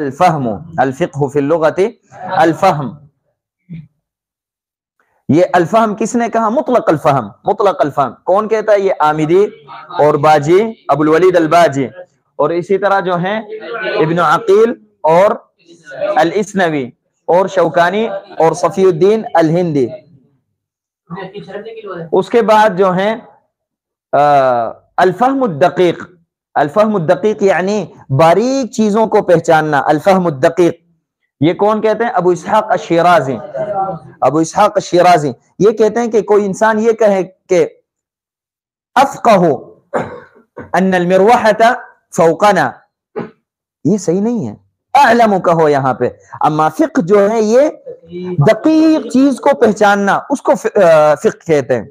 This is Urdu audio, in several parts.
الفہم، الفقہ فی اللغت الفہم. یہ الفہم کس نے کہا؟ مطلق الفہم. مطلق الفہم کون کہتا ہے؟ یہ آمدی اور باجی، ابو الولید الباجی، اور اسی طرح جو ہیں ابن عقیل اور الاسنوی اور شوکانی اور صفی الدین الہندی. اس کے بعد جو ہیں الفہم الدقیق. الفہم الدقیق یعنی باریک چیزوں کو پہچاننا. الفہم الدقیق یہ کون کہتے ہیں؟ ابو اسحاق الشیرازی. ابو اسحاق الشیرازی یہ کہتے ہیں کہ کوئی انسان یہ کہے کہ افقہ ان المروحۃ فوقنا، یہ صحیح نہیں ہے. اعلم کہو یہاں پہ. اما فقہ جو ہے یہ دقیق چیز کو پہچاننا، اس کو فقہ کہتے ہیں.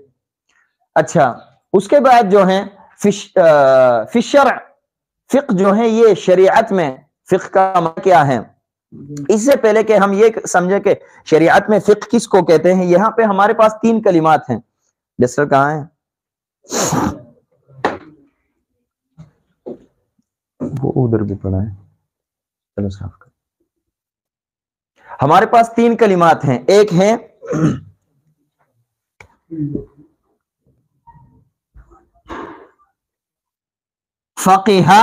اچھا اس کے بعد جو ہیں فی الشرع، فقہ جو ہے یہ شریعت میں فقہ کا معنی کیا ہے؟ اس سے پہلے کہ ہم یہ سمجھے کہ شریعت میں فقہ کس کو کہتے ہیں، یہاں پہ ہمارے پاس 3 کلمات ہیں. ڈسٹر کہاں ہیں؟ وہ ادھر بھی پڑھا ہے. چلو صاف کر. ہمارے پاس 3 کلمات ہیں. ایک ہے فقہ،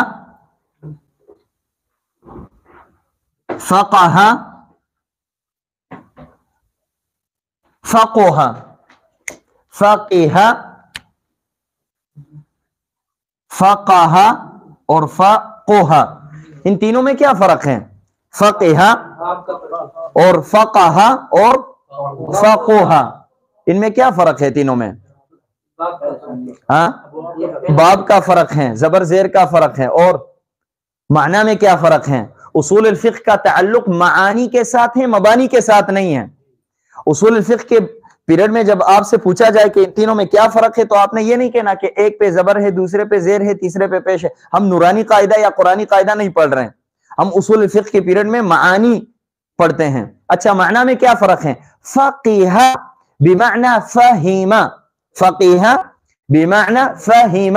فقہ، فقہ، فقہ، فقہ اور فقہ. ان تینوں میں کیا فرق ہے؟ فقہ اور فقہ اور فقہ، ان میں کیا فرق ہے تینوں میں؟ ہاں، باب کا فرق ہے، زبر زیر کا فرق ہے، اور معنی میں کیا فرق ہے؟ اصول الفقہ کا تعلق معانی کے ساتھ ہے، مبانی کے ساتھ نہیں ہے. اصول الفقہ کے پیریڈ میں جب آپ سے پوچھا جائے کہ ان تینوں میں کیا فرق ہے تو آپ نے یہ نہیں کہنا کہ ایک پہ زبر ہے، دوسرے پہ زیر ہے، تیسرے پہ پیش ہے. ہم نورانی قاعدہ یا قرآنی قاعدہ نہیں پڑھ رہے ہیں، ہم اصول الفقہ کے پیریڈ میں معانی پڑھتے ہیں. اچھا معنی میں کیا فرق ہے؟ فقیہ بمعنی فہیم، فقیہ بمعنی فہیم،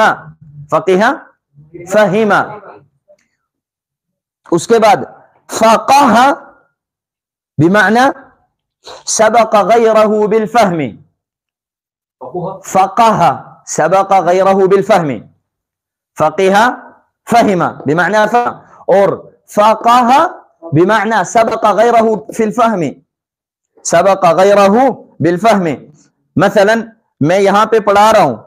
فقیہ فہیم. اس کے بعد فقہ بمعنی سبق غیرہ بالفہم، فقہ سبق غیرہ بالفہم، فقیہ فہم بمعنی فہم، اور فقہ بمعنی سبق غیرہ فی الفہم، سبق غیرہ بالفہم. مثلا میں یہاں پہ پڑھا رہا ہوں،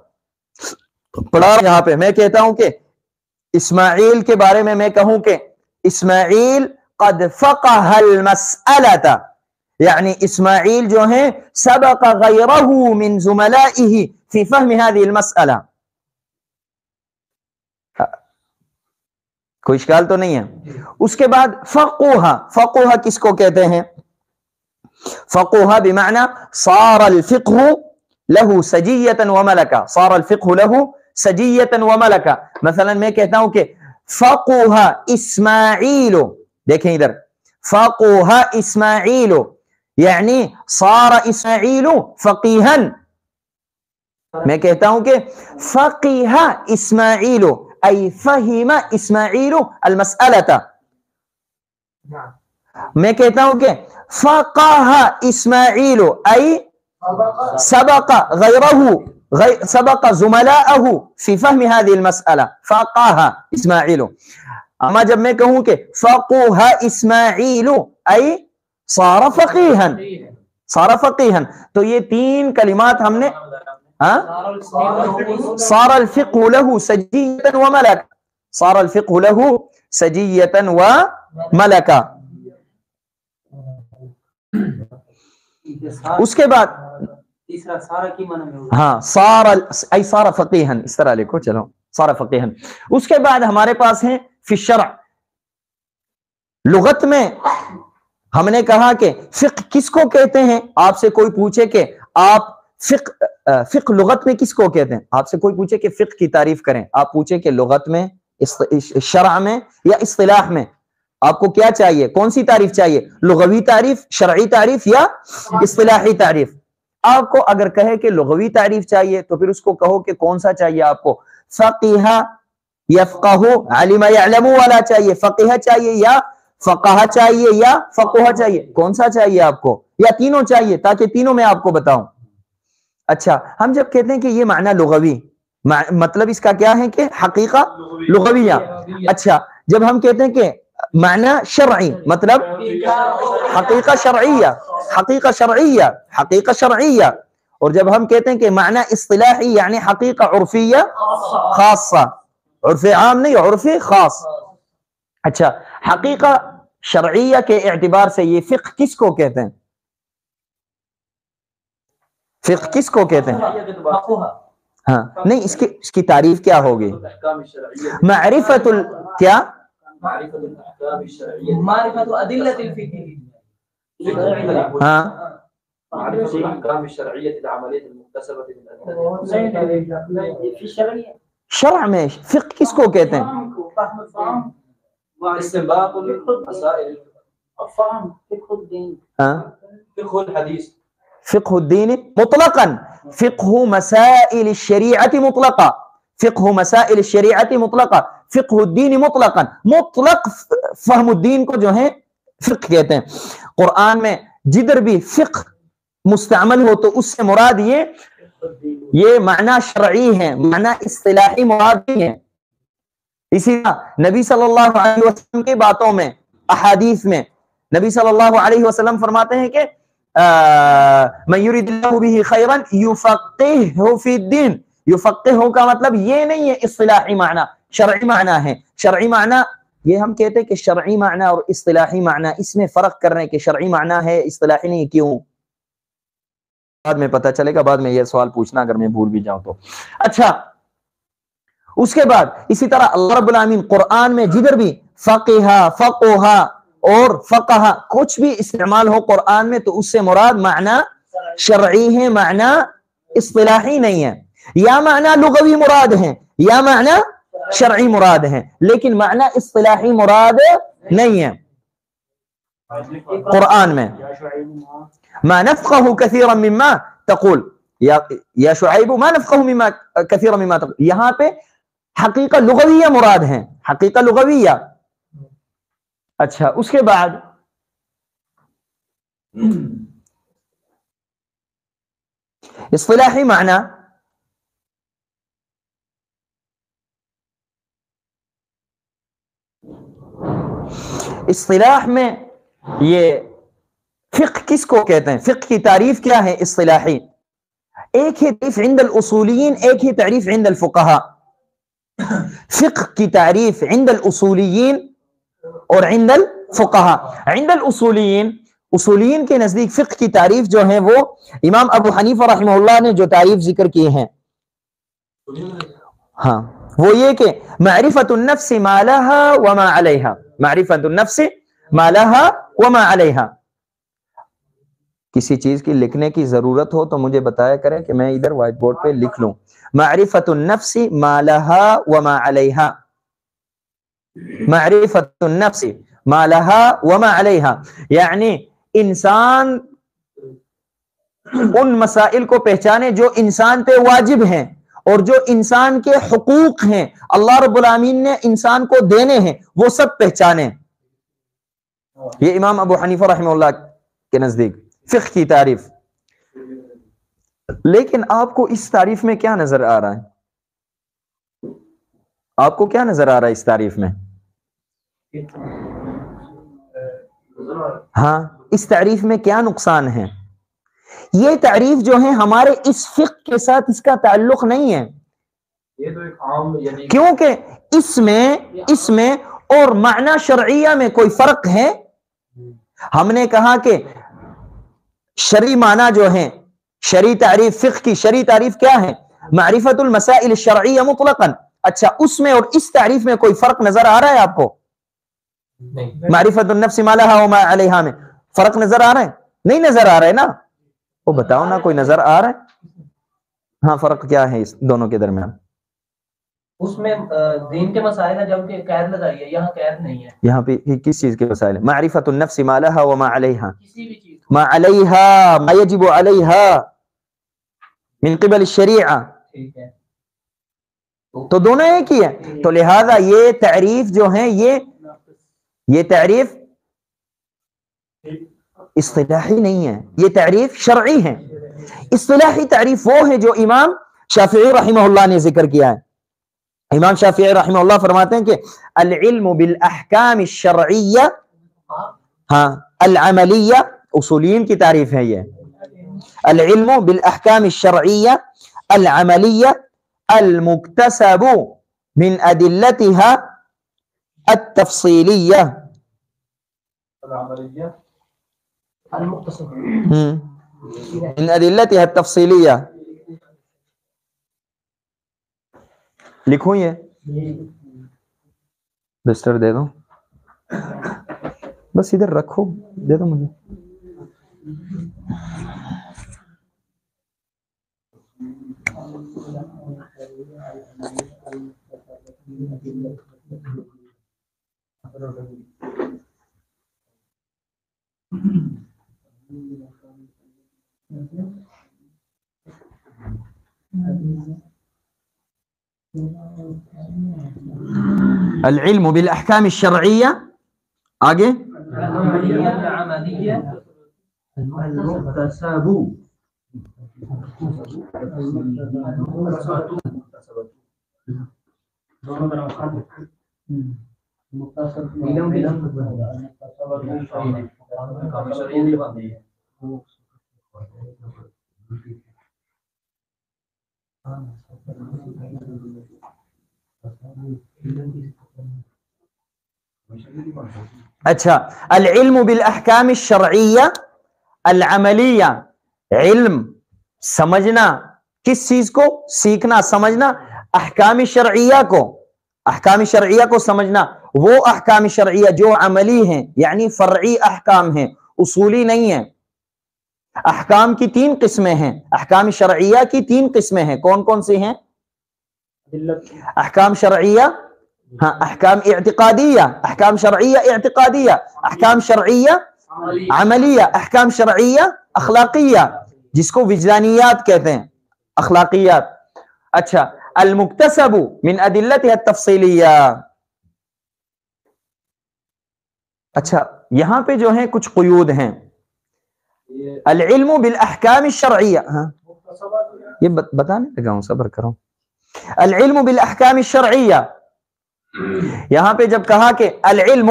یہاں پہ میں کہتا ہوں کہ اسماعیل کے بارے میں کہوں کہ اسماعیل قد فقہ المسألۃ، یعنی اسماعیل جو ہیں سبق غیرہ من زملائہ فی فہم هذه المسألہ. کوئی اشکال تو نہیں ہے؟ اس کے بعد فقہ، فقہ کس کو کہتے ہیں؟ فقہ بمعنی صار الفقہ له سجیۃ وملکہ، صار الفقہ له سجیۃ وملکہ. مثلا میں کہتا ہوں کہ فقہ اسماعیل، دیکھیں ادھر، فقہ اسماعیل یعنی صار اسماعیل فقیہا. میں کہتا ہوں کہ فقہ اسماعیل ای فہم اسماعیل المسألۃ. میں کہتا ہوں کہ فقہ اسماعیل ای سبق غیرہ، سبق زملاءہ فی فہم هذه المسألہ، فقہ اسماعیل. اما جب میں کہوں کہ فقہ اسماعیل ای صار فقیہا، صار فقیہا، تو یہ 3 کلمات ہم نے صار الفقہ له سجیۃ وملکہ، صار الفقہ له سجیۃ وملکہ. اس کے بعد ہاں صار ای صار فقیہا، اس طرح لکھو، چلو صار فقیہا. اس کے بعد ہمارے پاس ہیں فی الشرع. لغت میں ہم نے کہا کہ فقہ کس کو کہتے ہیں؟ آپ سے کوئی پوچھے کہ آپ فقہ لغت میں کس کو کہتے ہیں، آپ سے کوئی پوچھے کہ فقہ کی تعریف کریں، آپ پوچھیں کہ لغت میں، شرع میں یا اصطلاح میں آپ کو کیا چاہیے، کون سی تعریف چاہیے؟ لغوی تعریف، شرعی تعریف یا اصطلاحی تعریف؟ آپ کو اگر کہے کہ لغوی تعریف چاہیے تو پھر اس کو کہو کہ کون سا چاہیے آپ کو، فقیہ یفقہ، علم یعلم والا چاہیے، فقیہ چاہیے یا فقہ چاہیے یا فقہ چاہیے؟ کون سا چاہیے آپ کو؟ یا تینوں چاہیے تاکہ تینوں میں آپ کو بتاؤں؟ اچھا، ہم جب کہتے ہیں کہ یہ معنی لغوی، مطلب اس کا کیا ہے کہ حقیقہ لغویہ. اچھا، جب ہم کہتے ہیں کہ معنی شرعی، مطلب حقیقہ شرعیہ، حقیقہ شرعیہ، حقیقہ شرعیہ. اور جب ہم کہتے ہیں کہ معنی اصطلاحی یعنی حقیقہ عرفیہ خاصہ، عرف عام نہیں، عرف خاص. اچھا، حقیقہ شرعیہ کے اعتبار سے یہ فقہ کس کو کہتے ہیں؟ فقہ کس کو کہتے ہیں؟ ہاں نہیں، اس کی تعریف کیا ہوگی؟ معرفت کیا؟ معرفت ادلۃ الفقہ. ہاں، معرفت الاحکام الشرعیہ العملیہ المکتسبۃ من الادلہ. شرع میں فقہ کس کو کہتے ہیں؟ استنباط المسائل، فهم فقہ الدین، ہاں، فقہ الحدیث. فقہ الدین مطلقا، فقہ مسائل الشریعت مطلقا، فقہ مسائل الشریعت مطلقا، فقہ الدین مطلقا. مطلق فہم الدین کو جو ہے فقہ کہتے ہیں. قرآن میں جدھر بھی فقہ مستعمل ہو تو اس سے مراد یہ معنی شرعی ہے، معنی اصطلاحی مراد نہیں ہے. اسی طرح نبی صلی اللہ علیہ وسلم کی باتوں میں، احادیث میں نبی صلی اللہ علیہ وسلم فرماتے ہیں کہ من یرید اللہ بہ خیرا یفقہہ فی الدین. یفقہہ کا مطلب یہ نہیں ہے اصطلاحی معنی، شرعی معنی ہے. شرعی معنی یہ ہم کہتے ہیں کہ شرعی معنی اور اصطلاحی معنی، اس میں فرق کر رہے ہیں کہ شرعی معنی ہے اصطلاحی نہیں. کیوں؟ بعد میں پتہ چلے گا، بعد میں یہ سوال پوچھنا اگر میں بھول بھی جاؤں تو. اچھا، اس کے بعد اسی طرح اللہ رب العالمین قرآن میں جدھر بھی فقہ، فقہ اور فقہ کچھ بھی استعمال ہو قرآن میں تو اس سے مراد معنی شرعی ہے، معنی اصطلاحی نہیں ہے. یا معنی لغوی مراد ہے یا معنی شرعی مراد ہے، لیکن معنی اصطلاحی مراد نہیں ہے. قرآن میں ما نفقہ کثیرا مما تقول، یا شعیب ما نفقہ مما کثیرا مما تقول، یہاں پہ حقیقہ لغویہ مراد ہے، حقیقہ لغویہ. اچھا، اس کے بعد اصطلاحی معنی اصطلاح میں یہ فقہ کس کو کہتے ہیں؟ فقہ کی تعریف کیا ہے اصطلاحی؟ ایک ہی تعریف عند الاصولیین، ایک ہی تعریف عند الفقہاء. فقہ کی تعریف عند الاصولیین اور عند الفقہاء. عند الاصولیین، اصولیین کے نزدیک فقہ کی تعریف جو ہے وہ امام ابو حنیفہ رحمہ اللہ نے جو تعریف ذکر کی ہیں، ہاں، وہ یہ کہ معرفت النفس ما لها وما علیہا، معرفت النفس ما لها وما علیہا. کسی چیز کی لکھنے کی ضرورت ہو تو مجھے بتایا کریں کہ میں ادھر وائٹ بورڈ پہ لکھ لوں. معرفت النفس ما لها وما علیہا، معرفت النفس ما لها وما علیہا، یعنی انسان ان مسائل کو پہچانے جو انسان پہ واجب ہیں اور جو انسان کے حقوق ہیں، اللہ رب العالمین نے انسان کو دینے ہیں، وہ سب پہچانے. یہ امام ابو حنیفہ رحمہ اللہ کے نزدیک فقہ کی تعریف. لیکن آپ کو اس تعریف میں کیا نظر آ رہا ہے؟ آپ کو کیا نظر آ رہا ہے اس تعریف میں؟ ہاں، اس تعریف میں کیا نقصان ہے؟ یہ تعریف جو ہے ہمارے اس فقہ کے ساتھ اس کا تعلق نہیں ہے. یہ تو ایک عام یعنی کیونکہ اس میں اور معنی شرعیہ میں کوئی فرق ہے. ہم نے کہا کہ شرعی معنی جو ہیں، شرعی تعریف، فقہ کی شرعی تعریف کیا ہے؟ معرفت المسائل الشرعیہ مطلقاً. اچھا، اس میں اور اس تعریف میں کوئی فرق نظر آ رہا ہے آپ کو؟ معرفت النفس ما لها وما علیہا میں فرق نظر آ رہا ہے؟ نہیں نظر آ رہا ہے نا. وہ بتاؤ نا، کوئی نظر آ رہا ہے؟ ہاں، فرق کیا ہے اس دونوں کے درمیان؟ اس میں دین کے مسائل ہیں جبکہ قید لگائی ہے، یہاں قید نہیں ہے. یہاں پہ کس چیز کے مسائل ہیں؟ معرفت النفس ما لها وما علیہا، کسی بھی چیز ما علیہا، ما یجب علیہا من قبل الشریعہ. ٹھیک ہے، تو دونوں ایک ہی ہے. تو لہذا یہ تعریف جو ہے یہ تعریف اصطلاحی نہیں ہے، یہ تعریف شرعی ہے. اصطلاحی تعریف وہ ہے جو امام شافعی رحمہ اللہ نے ذکر کیا ہے. امام شافعی رحمہ اللہ فرماتے ہیں کہ العلم بالاحکام الشرعیہ، ہاں العملیہ، اصولین کی تعریف ہے یہ. العلم بالاحکام الشرعیہ العملیہ المکتسب من ادلتها التفصیلیہ. المختصر من ادلتها التفصیلیہ. لکھوں یہ بسٹر دے دو، بس ادھر رکھو، دے دو مجھے. العلم بالاحکام الشرعیہ، آگے العملیہ المکتسب اچھا. العلم بالاحکام الشرعیہ العملیہ، علم سمجھنا، کس چیز کو؟ سیکھنا سمجھنا احکام شرعیہ کو، احکام شرعیہ کو سمجھنا، وہ احکام شرعیہ جو عملی ہیں، یعنی فرعی احکام ہیں، اصولی نہیں ہیں. احکام کی 3 قسمیں ہیں، احکام شرعیہ کی 3 قسمیں ہیں. کون کون سی ہیں؟ احکام شرعیہ، ہاں احکام اعتقادیہ، احکام شرعیہ اعتقادیہ، احکام شرعیہ عملیہ، احکام شرعیہ اخلاقیہ، جس کو وجدانیات کہتے ہیں، اخلاقیات. اچھا. المکتسب من ادلتها التفصیلیہ. اچھا یہاں پہ جو ہیں کچھ قیود ہیں. العلم بالاحکام الشرعیہ، ہاں یہ بتانے لگا ہوں، صبر کرو. العلم بالاحکام الشرعیہ، یہاں پہ جب کہا کہ العلم،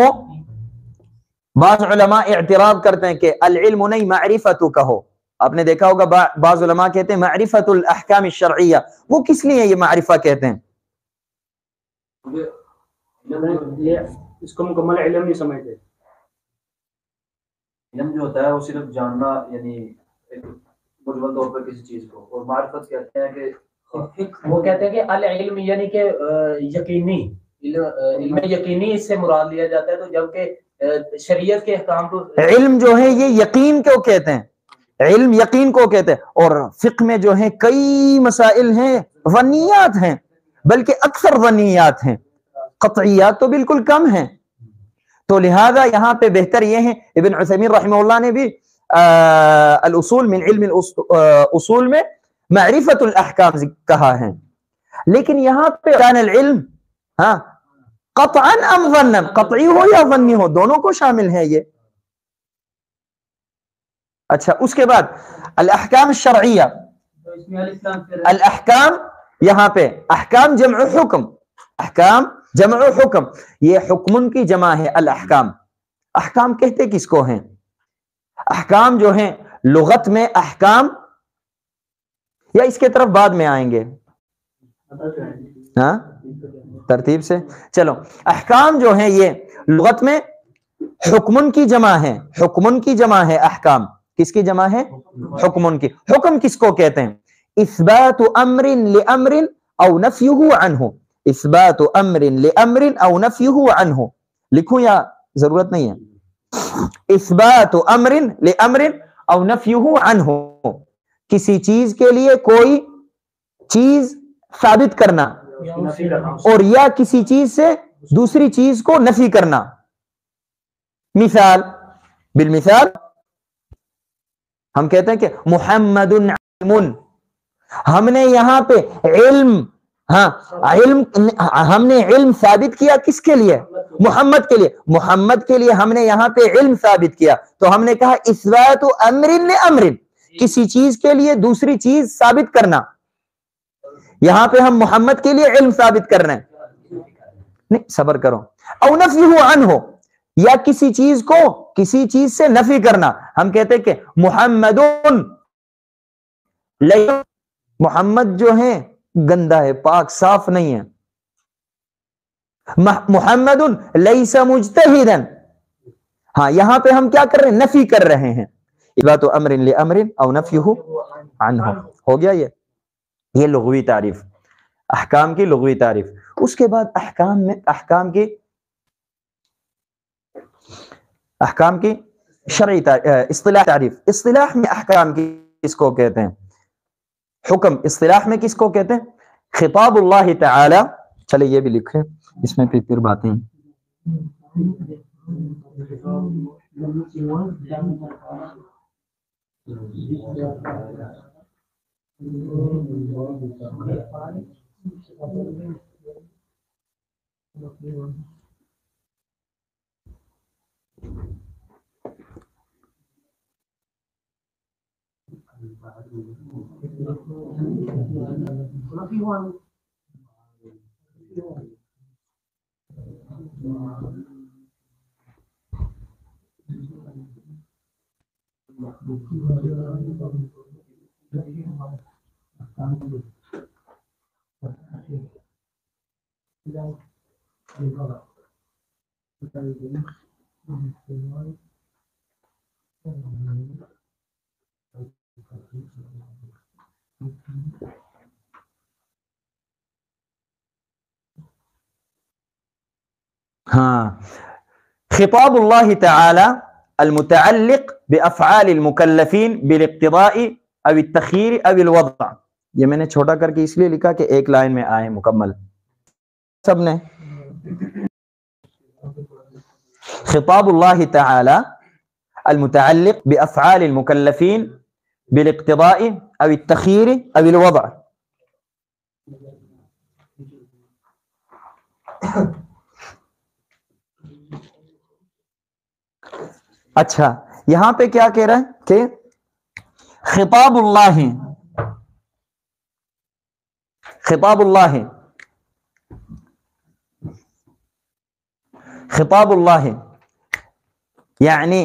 بعض علماء اعتراض کرتے ہیں کہ العلم نہیں معرفت کہو. آپ نے دیکھا ہوگا بعض علماء کہتے ہیں معرفت الاحکام الشرعیہ. وہ کس لیے یہ معرفہ کہتے ہیں؟ اس کو مکمل علم نہیں سمجھتے. علم جو ہوتا ہے وہ صرف جاننا، یعنی ایک مجمل طور پر کسی چیز کو، اور معرفت کہتے ہیں کہ وہ کہتے ہیں کہ العلم یعنی کہ یقینی علم یقینی، اس سے مراد لیا جاتا ہے. تو جبکہ شریعت کے احکام کو علم جو ہے یہ یقین کو کہتے ہیں، علم یقین کو کہتے ہیں. اور فقہ میں جو ہیں کئی مسائل ہیں ظنیات ہیں، بلکہ اکثر ظنیات ہیں، قطعیات تو بالکل کم ہیں. تو لہذا یہاں پہ بہتر یہ ہے، ابن عثیمین رحمہ اللہ نے بھی الاصول من علم الاصول میں معرفت الاحکام کہا ہے. لیکن یہاں پہ کان العلم ہاں قطعا ام ظنا، قطعی ہو یا ظنی ہو، دونوں کو شامل ہے یہ. اچھا اس کے بعد الاحکام الشرعیہ، الاحکام یہاں پہ احکام جمع حکم، احکام جمع حکم، یہ حکم کی جمع ہے. الاحکام، احکام کہتے کس کو ہیں؟ احکام جو ہیں لغت میں احکام، یا اس کے طرف بعد میں آئیں گے ہاں ترتیب سے. چلو احکام جو ہیں یہ لغت میں حکمن کی جمع ہے، حکمن کی جمع ہے. احکام کس کی جمع ہے؟ حکمن کی. حکم کس کو کہتے ہیں؟ اثبات امر لامر او نفیہ عنہ، اثبات امر لامر او نفیہ عنہ. لکھوں یا ضرورت نہیں ہے؟ اثبات امر لامر او نفیہ عنہ، کسی چیز کے لیے کوئی چیز ثابت کرنا اور یا کسی چیز سے دوسری چیز کو نفی کرنا. مثال، بالمثال ہم کہتے ہیں کہ محمد علم، ہم نے یہاں پہ علم ہاں علم ہم نے علم ثابت کیا کس کے لیے؟ محمد کے لیے. محمد کے لیے ہم نے یہاں پہ علم ثابت کیا تو ہم نے کہا اثبات امر لامر، کسی چیز کے لیے دوسری چیز ثابت کرنا. یہاں پہ ہم محمد کے لیے علم ثابت کر رہے ہیں. نہیں صبر کرو. او نفیہ عنہ، یا کسی چیز کو کسی چیز سے نفی کرنا. ہم کہتے کہ محمد محمد جو ہے گندا ہے، پاک صاف نہیں ہے. محمد لیس مجتہدا، ہاں یہاں پہ ہم کیا کر رہے ہیں؟ نفی کر رہے ہیں. اثبات امر لامر او نفیہ عنہ. ہو گیا یہ لغوی تعریف، احکام کی لغوی تعریف. اس کے بعد احکام کی شرعی اصطلاح تعریف. اصطلاح میں احکام کی کس کو کہتے ہیں؟ حکم اصطلاح میں کس کو کہتے ہیں؟ خطاب اللہ تعالی. چلے یہ بھی لکھیں، اس میں پھر باتیں. ہاں، خطاب اللہ تعالی المتعلق بافعال المکلفین بالاقتضاء او التخییر او الوضع. یہ میں نے چھوٹا کر کے اس لیے لکھا کہ ایک لائن میں آئے مکمل سب نے. خطاب اللہ تعالی المتعلق بافعال المکلفین بالاقتضاء او التخییر او الوضع. اچھا یہاں پہ کیا کہہ رہا ہے کہ خطاب اللہ خطاب اللہ یعنی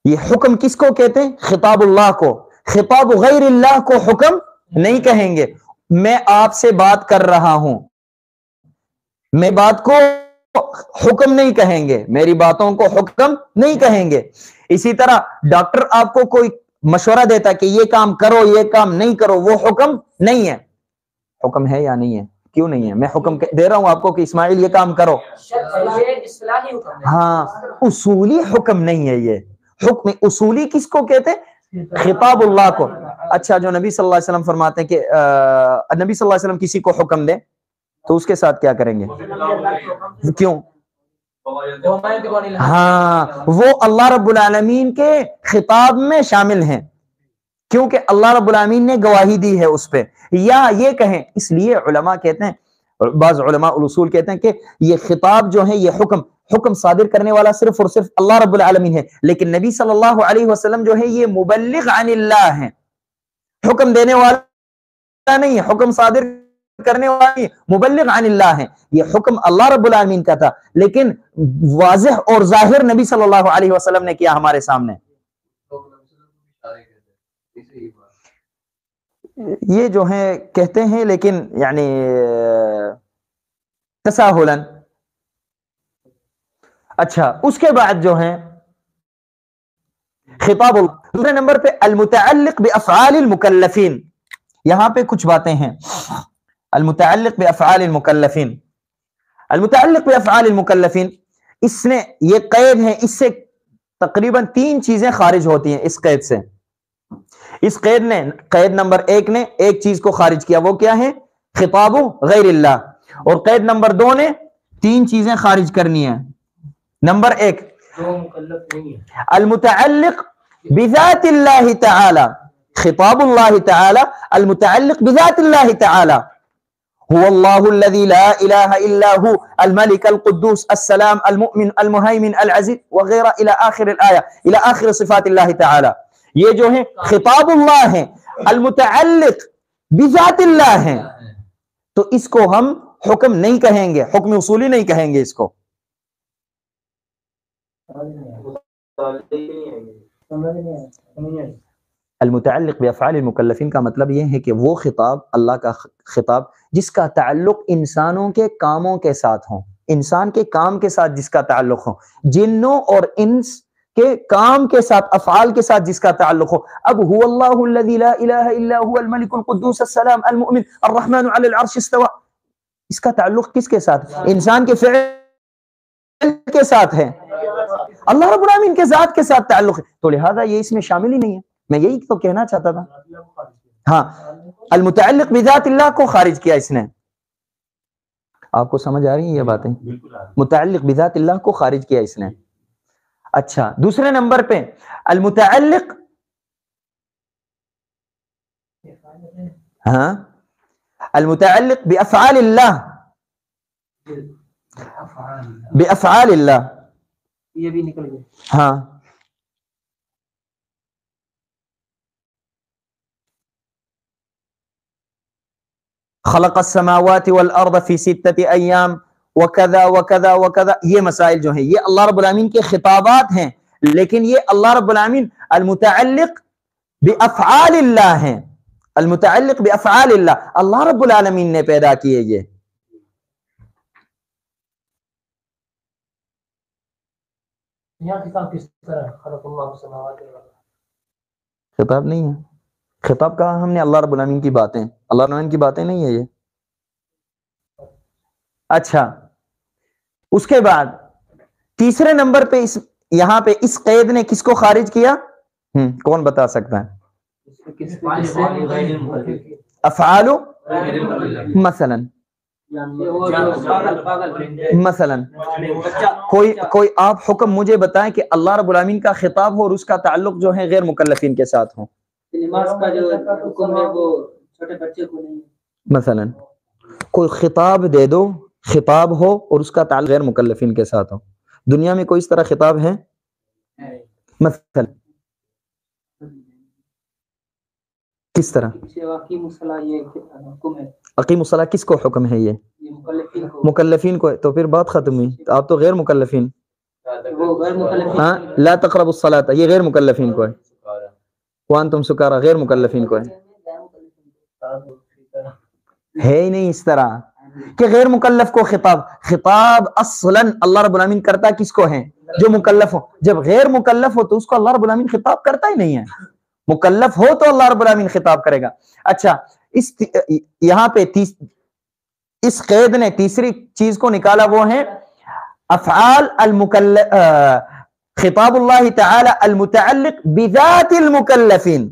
یہ حکم کس کو کہتے ہیں؟ خطاب اللہ کو. خطاب غیر اللہ کو حکم نہیں کہیں گے. میں آپ سے بات کر رہا ہوں، میں بات کو حکم نہیں کہیں گے، میری باتوں کو حکم نہیں کہیں گے. اسی طرح ڈاکٹر آپ کو کوئی مشورہ دیتا کہ یہ کام کرو یہ کام نہیں کرو، وہ حکم نہیں ہے. حکم ہے یا نہیں ہے؟ کیوں نہیں ہے؟ میں حکم دے رہا ہوں آپ کو کہ اسماعیل یہ کام کرو. ہاں اصولی حکم نہیں ہے یہ. حکم اصولی کس کو کہتے ہیں؟ خطاب اللہ کو. اچھا جو نبی صلی اللہ علیہ وسلم فرماتے ہیں کہ نبی صلی اللہ علیہ وسلم کسی کو حکم دے تو اس کے ساتھ کیا کریں گے؟ کیوں؟ ہاں وہ اللہ رب العالمین کے خطاب میں شامل ہیں کیونکہ اللہ رب العالمین نے گواہی دی ہے اس پہ. یا یہ کہیں اس لیے علماء کہتے ہیں، بعض علماء الاصول کہتے ہیں کہ یہ خطاب جو ہے یہ حکم صادر کرنے والا صرف اور صرف اللہ رب العالمین ہے، لیکن نبی صلی اللہ علیہ وسلم جو ہے یہ مبلغ عن اللہ ہے، حکم دینے والا نہیں ہے، حکم صادر کرنے والی مبلغ عن اللہ ہے. یہ حکم اللہ رب العالمین کا تھا لیکن واضح اور ظاہر نبی صلی اللہ علیہ وسلم نے کیا ہمارے سامنے. یہ جو ہیں کہتے ہیں لیکن یعنی تساہلاً. اچھا اس کے بعد جو ہیں خطاب دوسرے نمبر پہ المتعلق بافعال المکلفین. یہاں پہ کچھ باتیں ہیں. المتعلق بافعال المکلفین، المتعلق بافعال المکلفین اس نے یہ قید ہے، اس سے تقریباً 3 چیزیں خارج ہوتی ہیں. اس قید سے، اس قید نے، قید نمبر 1 نے ایک چیز کو خارج کیا، وہ کیا ہے؟ خطاب غیر اللہ. اور قید نمبر 2 نے 3 چیزیں خارج کرنی ہیں. نمبر 1 المتعلق بذات اللہ تعالی، خطاب اللہ تعالی المتعلق بذات اللہ تعالی. هو الله الذي لا إله إلا هو الملك القدوس السلام المؤمن المهيمن العزيز وغيرہ إلى آخر الآية، إلى آخر صفات اللہ تعالی. یہ جو ہے خطاب اللہ ہے المتعلق بذات اللہ ہے، تو اس کو ہم حکم نہیں کہیں گے، حکم اصولی نہیں کہیں گے اس کو. المتعلق بافعال المکلفین کا مطلب یہ ہے کہ وہ خطاب، اللہ کا خطاب جس کا تعلق انسانوں کے کاموں کے ساتھ ہو، انسان کے کام کے ساتھ جس کا تعلق ہو، جنوں اور انس کے کام کے ساتھ، افعال کے ساتھ جس کا تعلق ہو. اب هو اللہ الذی لا الہ الا هو الملک القدوس السلام المؤمن الرحمن علی العرش استوى، اس کا تعلق کس کے ساتھ؟ انسان کے فعل کے ساتھ ہے، اللہ رب العالمین کے ذات کے ساتھ تعلق ہے، تو لہذا یہ اس میں شامل ہی نہیں ہے. میں یہی تو کہنا چاہتا تھا. ہاں، المتعلق بذات اللہ کو خارج کیا اس نے. آپ کو سمجھ آ رہی ہیں یہ باتیں؟ متعلق بذات اللہ کو خارج کیا اس نے. اچھا، دوسرے نمبر پہ المتعلق، ہاں، المتعلق بافعال اللہ، بافعال اللہ، یہ بھی نکل گئے. ہاں، خلق السماوات والارض فی 6 ایام وکذا وکذا وکذا، یہ مسائل جو ہیں یہ اللہ رب العالمین کے خطابات ہیں، لیکن یہ اللہ رب العالمین المتعلق بافعال اللہ ہیں، المتعلق بافعال اللہ، اللہ رب العالمین نے پیدا کیے. یہ یہاں خطاب کس طرح خلق اللہ السماوات والارض، خطاب نہیں ہے. خطاب کہا ہم نے اللہ رب العالمین کی باتیں، اللہ رب العالمین کی باتیں نہیں ہے یہ. اچھا، اس کے بعد تیسرے نمبر پہ یہاں پہ اس قید نے کس کو خارج کیا؟ کون بتا سکتا ہے؟ افعال مثلا، مثلا کوئی آپ حکم مجھے بتائیں کہ اللہ رب العالمین کا خطاب ہو اور اس کا تعلق جو ہے غیر مکلفین کے ساتھ ہو. نماز کا جو حکم ہے وہ چھوٹے بچے کو نہیں. مثلا کوئی خطاب دے دو، خطاب ہو اور اس کا تعلق غیر مکلفین کے ساتھ ہو. دنیا میں کوئی اس طرح خطاب ہے؟ مثلا کس طرح؟ اقیم الصلاۃ، یہ حکم ہے. اقیم الصلاۃ کس کو حکم ہے؟ یہ مکلفین کو. مکلفین کو. تو پھر بات ختم ہوئی، آپ تو غیر مکلفین. وہ غیر مکلفین. ہاں، لا تقربوا الصلاۃ یہ غیر مکلفین کو ہے، وانتم سکارا غیر مکلفین کو ہے ہی نہیں اس طرح کہ غیر مکلف کو خطاب اصلا اللہ رب العالمین کرتا کس کو ہے؟ جو مکلف ہو. جب غیر مکلف ہو تو اس کو اللہ رب العالمین خطاب کرتا ہی نہیں ہے. مکلف ہو تو اللہ رب العالمین خطاب کرے گا. اچھا، یہاں پہ اس قید نے تیسری چیز کو نکالا، وہ ہے افعال المکلف، خطاب اللہ تعالی المتعلق بذات المکلفین.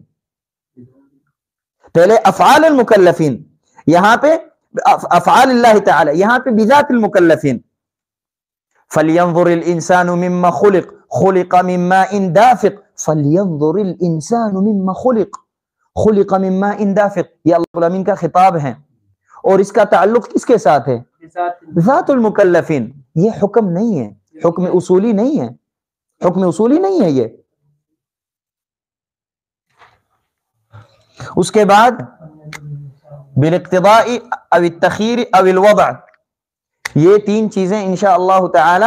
پہلے افعال المکلفین، یہاں پہ افعال اللہ تعالی، یہاں پہ بذات المکلفین. فَلْيَنْظُرِ الْإِنسَانُ مِمَّا خُلِقَ مِن مَّاءٍ دَافِقٍ فَلْيَنْظُرِ الْإِنسَانُ مِمَّا خُلِقَ مِن مَّاءٍ دَافِقٍ. یہ اللہ العالمین کا خطاب ہے اور اس کا تعلق کس کے ساتھ ہے؟ ذات المکلفین. یہ حکم نہیں ہے، حکم اصولی نہیں ہے، حکم اصولی نہیں ہے یہ. اس کے بعد بالاقتضاء او التخیر او الوضع، یہ تین چیزیں انشاءاللہ تعالی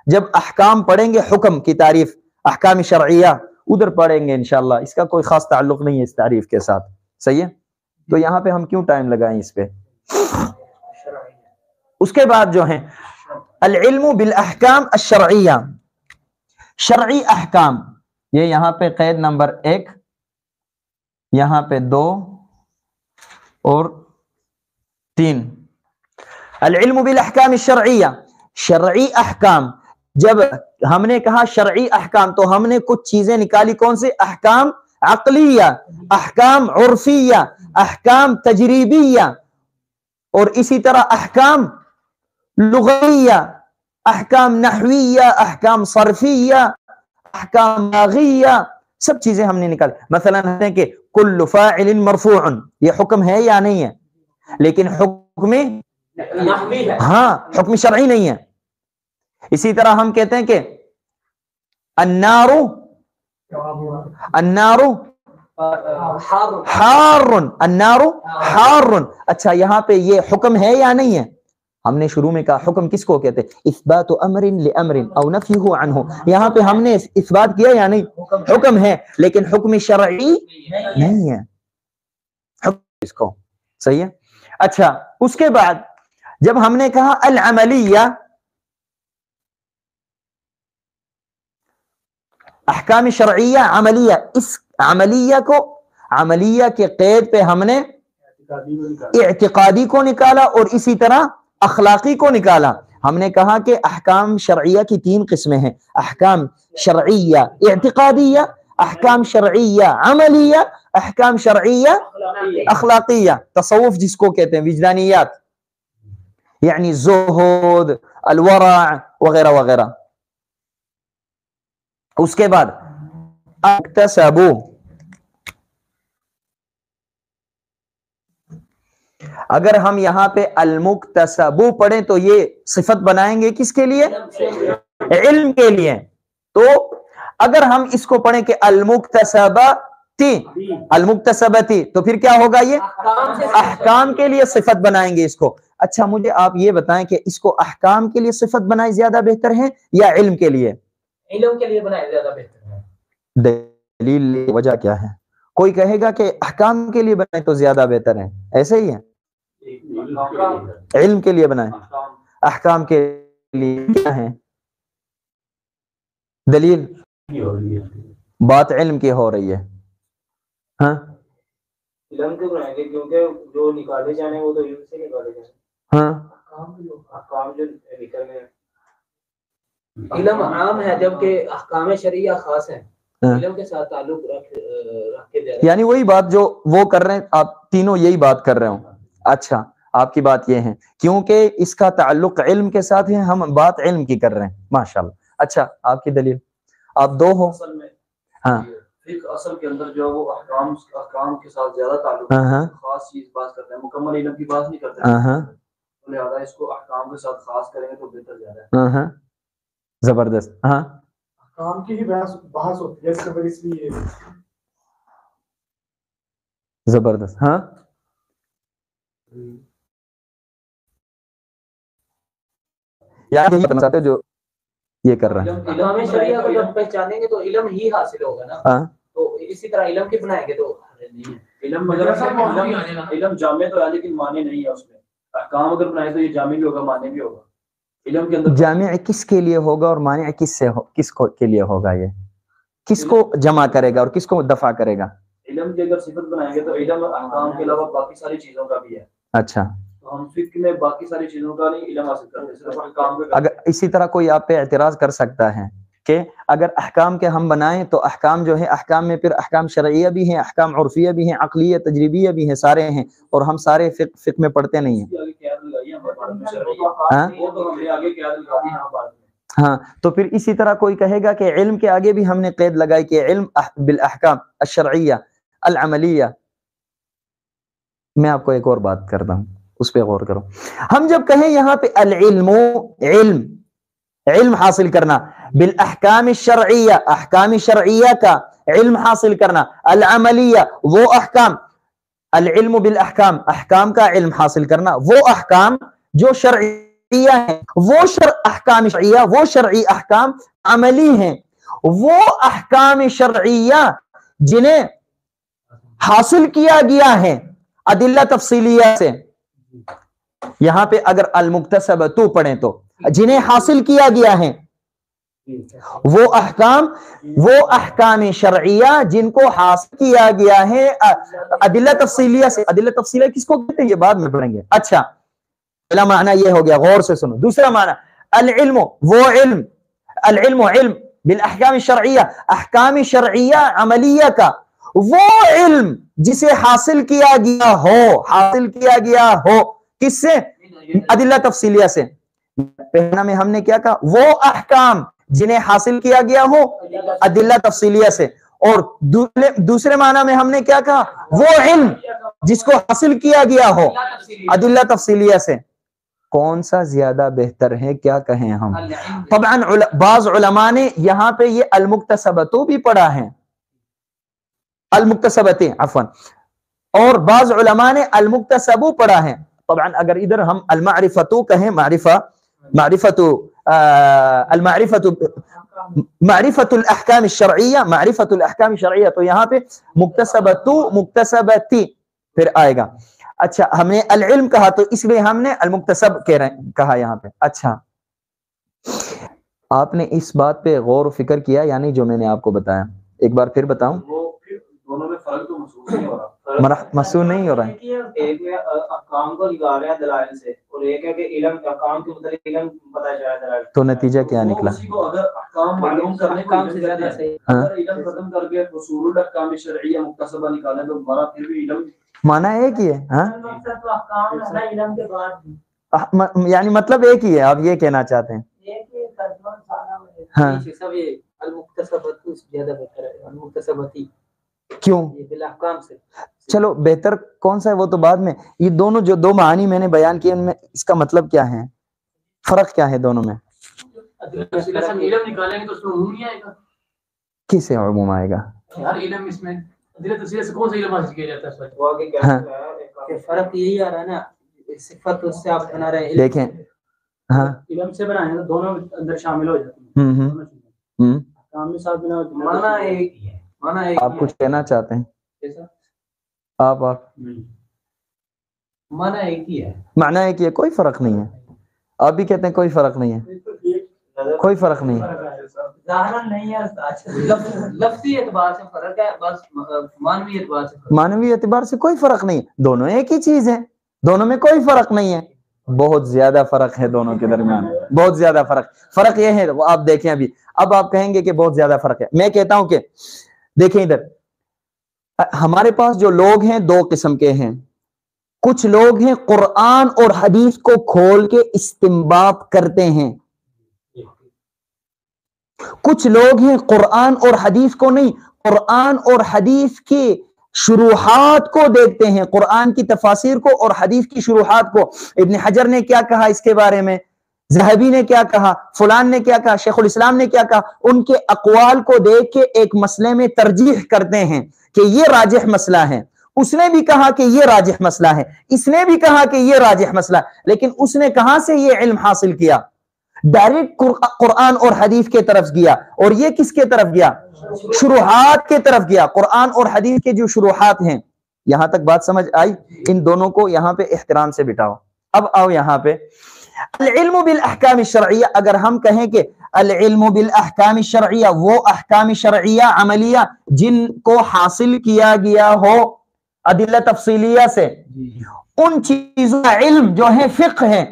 جب احکام پڑھیں گے، حکم کی تعریف، احکام شرعیہ ادھر پڑھیں گے انشاءاللہ. اس کا کوئی خاص تعلق نہیں ہے اس تعریف کے ساتھ. صحیح ہے؟ تو یہاں پہ ہم کیوں ٹائم لگائیں اس پہ. اس کے بعد جو ہیں العلم بالاحکام الشرعیہ، شرعی احکام. یہ یہاں پہ قید نمبر 1، یہاں پہ 2 اور 3. العلم بالاحکام الشرعیہ، شرعی احکام. جب ہم نے کہا شرعی احکام تو ہم نے کچھ چیزیں نکالی، کون سے؟ احکام عقلیہ، احکام عرفیہ، احکام تجریبیہ، اور اسی طرح احکام لغویہ، احکام نحویہ، احکام صرفیہ، احکام باغیہ، سب چیزیں ہم نے نکالی. مثلا کہ کل فاعل مرفوع، یہ حکم ہے یا نہیں ہے؟ لیکن حکم حکمی نحوی ہے. ہاں حکم شرعی نہیں ہے. اسی طرح ہم کہتے ہیں کہ النار حار، النار حار. اچھا یہاں پہ یہ حکم ہے یا نہیں ہے؟ ہم نے شروع میں کہا حکم کس کو کہتے ہیں؟ اثبات امر لامر او نفیہ عنہ. یہاں پہ ہم نے اثبات کیا یا نہیں؟ حکم ہے لیکن حکم شرعی نہیں ہے حکم اس کو. صحیح ہے. اچھا اس کے بعد جب ہم نے کہا العملیہ، احکام شرعیہ عملیہ، اس عملیہ کو، عملیہ کے قید پہ ہم نے اعتقادی کو نکالا اور اسی طرح اخلاقی کو نکالا. ہم نے کہا کہ احکام شرعیہ کی 3 قسمیں ہیں: احکام شرعیہ اعتقادیہ، احکام شرعیہ عملیہ، احکام شرعیہ اخلاقیہ. تصوف جس کو کہتے ہیں، وجدانیات، یعنی زہد، الورع وغیرہ وغیرہ. اس کے بعد اکتسبو، اگر ہم یہاں پہ المکتسبو پڑھیں تو یہ صفت بنائیں گے کس کے لیے؟ علم کے لیے. تو اگر ہم اس کو پڑھیں کہ المکتسبتی، المکتسبتی، تو پھر کیا ہوگا؟ یہ احکام کے لیے صفت بنائیں گے اس کو. اچھا مجھے آپ یہ بتائیں کہ اس کو احکام کے لیے صفت بنائے زیادہ بہتر ہے یا علم کے لیے؟ علم کے لیے بنائے زیادہ بہتر ہے. دلیل وجہ کیا ہے؟ کوئی کہے گا کہ احکام کے لیے بنائے تو زیادہ بہتر ہے، ایسے ہی ہے؟ علم کے لیے بنائے، احکام کے لیے کیا ہے دلیل؟ بات علم کی ہو رہی ہے. ہاں علم کے بنائیں گے کیونکہ جو نکالے جانے وہ تو علم سے نکالے جانے. ہاں احکام جو نکل گئے علم عام ہے جبکہ احکام شرعیہ خاص ہیں. علم کے ساتھ تعلق رکھ کے دے رہے، یعنی وہی بات جو وہ کر رہے ہیں، آپ تینوں یہی بات کر رہے ہوں. اچھا آپ کی بات یہ ہے کیونکہ اس کا تعلق علم کے ساتھ ہے، ہم بات علم کی کر رہے ہیں. ماشاءاللہ. اچھا آپ کی دلیل؟ آپ 2 ہو. اصل میں ہاں فقہ اصل کے اندر جو وہ احکام کے ساتھ زیادہ تعلق ہاں خاص چیز بات کرتے ہیں، مکمل علم کی بات نہیں کرتے. ہاں لہٰذا اس کو احکام کے ساتھ خاص کریں گے تو بہتر زیادہ ہے. ہاں زبردست. ہاں کام کی ہی بحث ہوتی ہے اس لیے زبردست. ہاں یار یہ چاہتے جو یہ کر رہے ہیں. احکام شرعیہ کو جب پہچانیں گے تو علم ہی حاصل ہوگا نا. ہاں تو اسی طرح علم کے بنائیں گے تو علم جامع تو ہے لیکن معنی نہیں ہے اس میں. احکام اگر بنائے تو یہ جامع بھی ہوگا، معنی بھی ہوگا. علم کے اندر جامع کس کے لیے ہوگا اور مانع کس کو کے لیے ہوگا؟ یہ کس کو جمع کرے گا اور کس کو دفع کرے گا؟ علم کی اگر صفت بنائیں گے تو علم احکام کے علاوہ باقی ساری چیزوں کا بھی ہے. اچھا تو ہم فقہ میں باقی ساری چیزوں کا نہیں علم حاصل کرتے، صرف احکام کا. اگر اسی طرح کوئی آپ پہ اعتراض کر سکتا ہے کہ اگر احکام کے ہم بنائیں تو احکام جو ہے، احکام میں پھر احکام شرعیہ بھی ہیں، احکام عرفیہ بھی ہیں، عقلیہ تجریبیہ بھی ہیں، سارے ہیں، اور ہم سارے فقہ میں پڑھتے نہیں ہیں. ہاں تو پھر اسی طرح کوئی کہے گا کہ علم کے آگے بھی ہم نے قید لگائی کہ علم بالاحکام الشرعیہ العملیہ. میں آپ کو ایک اور بات کرتا ہوں، اس پہ غور کرو. ہم جب کہیں یہاں پہ العلم، علم حاصل کرنا، بالاحکام الشرعیہ، احکام شرعیہ کا علم حاصل کرنا، العملیہ وہ احکام، العلم بالاحکام احکام کا علم حاصل کرنا، وہ احکام جو شرعیہ ہیں، وہ احکام شرعیہ، وہ شرعی احکام عملی ہیں، وہ احکام شرعیہ جنہیں حاصل کیا گیا ہے ادلہ تفصیلیہ سے. یہاں پہ اگر المکتسبہ تو پڑھیں تو جنہیں حاصل کیا گیا ہے وہ احکام شرعیہ جن کو حاصل کیا گیا ہے ادلہ تفصیلیہ سے. ادلہ تفصیلیہ کس کو کہتے ہیں یہ بعد میں پڑھیں گے. اچھا پہلا معنی یہ ہو گیا، غور سے سنو. دوسرا معنی العلم وہ علم، العلم علم بالاحکام الشرعیہ احکام شرعیہ عملیہ کا وہ علم جسے حاصل کیا گیا ہو کس سے؟ ادلہ تفصیلیہ سے. پہلا میں ہم نے کیا کہا؟ وہ احکام جنہیں حاصل کیا گیا ہو ادلہ تفصیلیہ سے، اور دوسرے معنی میں ہم نے کیا کہا؟ وہ علم جس کو حاصل کیا گیا ہو ادلہ تفصیلیہ سے. کون سا زیادہ بہتر ہے؟ کیا کہیں ہم؟ طبعا بعض علماء نے یہاں پہ یہ المکتسبتو بھی پڑھا ہے، المکتسبتیں عفوا، اور بعض علماء نے المکتسبو پڑھا ہے. طبعا اگر ادھر ہم المعرفتو کہیں، معرفت الاحکام الشرعیہ، تو یہاں پہ مکتسبتو مکتسبتی پھر آئے گا. اچھا ہم نے العلم کہا تو اس لیے ہم نے المکتسب کہا یہاں پہ. اچھا آپ نے اس بات پہ غور و فکر کیا یعنی جو میں نے آپ کو بتایا؟ ایک بار پھر بتاؤں. دونوں میں فرق تو محسوس نہیں ہو رہا، محسوس نہیں ہو رہا ہے. ایک ہے احکام کو نکال رہے ہیں دلائل سے، اور ایک ہے کہ علم احکام کے متعلق علم پتہ چلا دلائل. تو نتیجہ کیا نکلا؟ اسی کو اگر احکام معلوم کرنے کو علم کہتے ہیں، اگر علم ختم کر کے اصول الاحکام الشرعیہ مکتسبہ نکالیں تو ہمارا پھر بھی علم مانا ایک ہی ہے. ہاں علم کے بعد یعنی مطلب ایک ہی ہے، آپ یہ کہنا چاہتے ہیں؟ ہاں سب یہ المکتسبت زیادہ بہتر ہے، المکتسبتی. کیوں؟ سے چلو بہتر کون سا ہے وہ تو بعد میں. یہ دونوں جو دو معانی میں نے بیان کیے ان میں اس کا مطلب کیا ہے؟ فرق کیا ہے دونوں میں؟ علم نکالیں گے تو اس میں عموم نہیں آئے گا. کسے عموم آئے گا؟ ہر علم اس میں تصویر سے کون سا علم حاصل کیا جاتا ہے؟ وہ کہ کیا ہاں کہ فرق یہی آ رہا ہے نا، صفت اس سے آپ بنا رہے ہیں. دیکھیں ہاں علم سے بنائیں تو دونوں اندر شامل ہو جاتے ہیں. دونوں چیزیں کام میں ساتھ بنا ہوتی ہیں. مانا ایک ہی ہے، مانا ایک آپ کچھ کہنا چاہتے ہیں؟ کیسا؟ آپ مانا ایک ہی ہے، معنی ہے کہ کوئی فرق نہیں ہے. آپ بھی کہتے ہیں کوئی فرق نہیں ہے، کوئی فرق نہیں ہے. ظاہراً نہیں ہے، لفظی اعتبار سے فرق ہے، بس مانوی اعتبار سے فرق ہے. مانوی اعتبار سے کوئی فرق نہیں، دونوں ایک ہی چیز ہے، دونوں میں کوئی فرق نہیں ہے. بہت زیادہ فرق ہے دونوں کے درمیان، بہت زیادہ فرق یہ ہے. آپ دیکھیں ابھی اب آپ کہیں گے کہ بہت زیادہ فرق ہے. میں کہتا ہوں کہ دیکھیں ادھر ہمارے پاس جو لوگ ہیں دو قسم کے ہیں. کچھ لوگ ہیں قرآن اور حدیث کو کھول کے استنباط کرتے ہیں، کچھ لوگ ہیں قرآن اور حدیث کو نہیں، قرآن اور حدیث کی شروحات کو دیکھتے ہیں، قرآن کی تفاسیر کو اور حدیث کی شروحات کو. ابن حجر نے کیا کہا اس کے بارے میں، ذہبی نے کیا کہا، فلان نے کیا کہا، شیخ الاسلام نے کیا کہا، ان کے اقوال کو دیکھ کے ایک مسئلے میں ترجیح کرتے ہیں کہ یہ راجح مسئلہ ہے. اس نے بھی کہا کہ یہ راجح مسئلہ ہے، اس نے بھی کہا کہ یہ راجح مسئلہ، لیکن اس نے کہاں سے یہ علم حاصل کیا؟ ڈائریکٹ قرآن اور حدیث کے طرف گیا. اور یہ کس کے طرف گیا؟ شروحات کے طرف گیا. قرآن اور حدیث کے جو شروحات ہیں. یہاں تک بات سمجھ آئی؟ ان دونوں کو یہاں پہ احترام سے بٹھاؤ. اب آؤ یہاں پہ العلم بالاحکام الشرعیہ. اگر ہم کہیں کہ العلم بالاحکام الشرعیہ، وہ احکام شرعیہ عملیہ جن کو حاصل کیا گیا ہو ادلہ تفصیلیہ سے، ان چیزوں کا علم جو ہے فقہ ہے،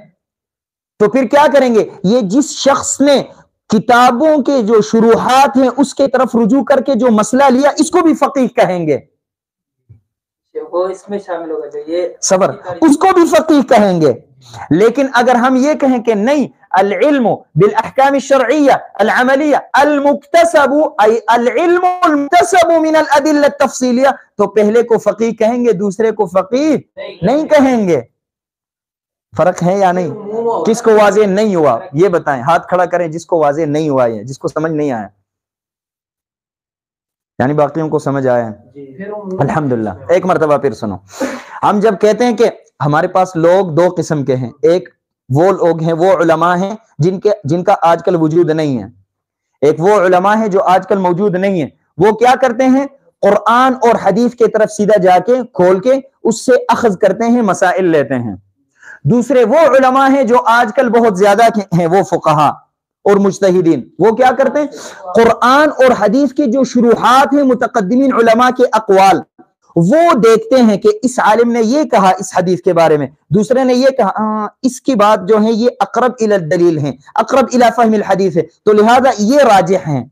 تو پھر کیا کریں گے؟ یہ جس شخص نے کتابوں کے جو شروحات ہیں اس کے طرف رجوع کر کے جو مسئلہ لیا، اس کو بھی فقیہ کہیں گے. وہ اس میں شامل ہوگا جو یہ صبر، اس کو بھی فقیہ کہیں گے. لیکن اگر ہم یہ کہیں کہ نہیں، العلم بالاحکام الشرعیہ العملیہ المکتسب ای العلم المکتسب من الادلہ التفصیلیہ، تو پہلے کو فقیہ کہیں گے، دوسرے کو فقیہ نہیں کہیں گے. فرق ہے یا نہیں؟ کس کو واضح نہیں ہوا یہ بتائیں، ہاتھ کھڑا کریں جس کو واضح نہیں ہوا ہے، جس کو سمجھ نہیں آیا. یعنی باقیوں کو سمجھ آیا ہے؟ الحمدللہ. ایک مرتبہ پھر سنو. ہم جب کہتے ہیں کہ ہمارے پاس لوگ دو قسم کے ہیں، ایک وہ لوگ ہیں، وہ علماء ہیں جن کا آج کل وجود نہیں ہے. ایک وہ علماء ہیں جو آج کل موجود نہیں ہیں. وہ کیا کرتے ہیں؟ قرآن اور حدیث کے طرف سیدھا جا کے کھول کے اس سے اخذ کرتے ہیں، مسائل لیتے ہیں. دوسرے وہ علماء ہیں جو آج کل بہت زیادہ ہیں، وہ فقہا اور مجتہدین. وہ کیا کرتے ہیں؟ قرآن اور حدیث کی جو شروحات ہیں متقدمین علماء کے اقوال، وہ دیکھتے ہیں کہ اس عالم نے یہ کہا اس حدیث کے بارے میں، دوسرے نے یہ کہا، اس کی بات جو ہے یہ اقرب الی الدلیل ہے، اقرب الی فہم الحدیث ہے، تو لہذا یہ راجح ہیں.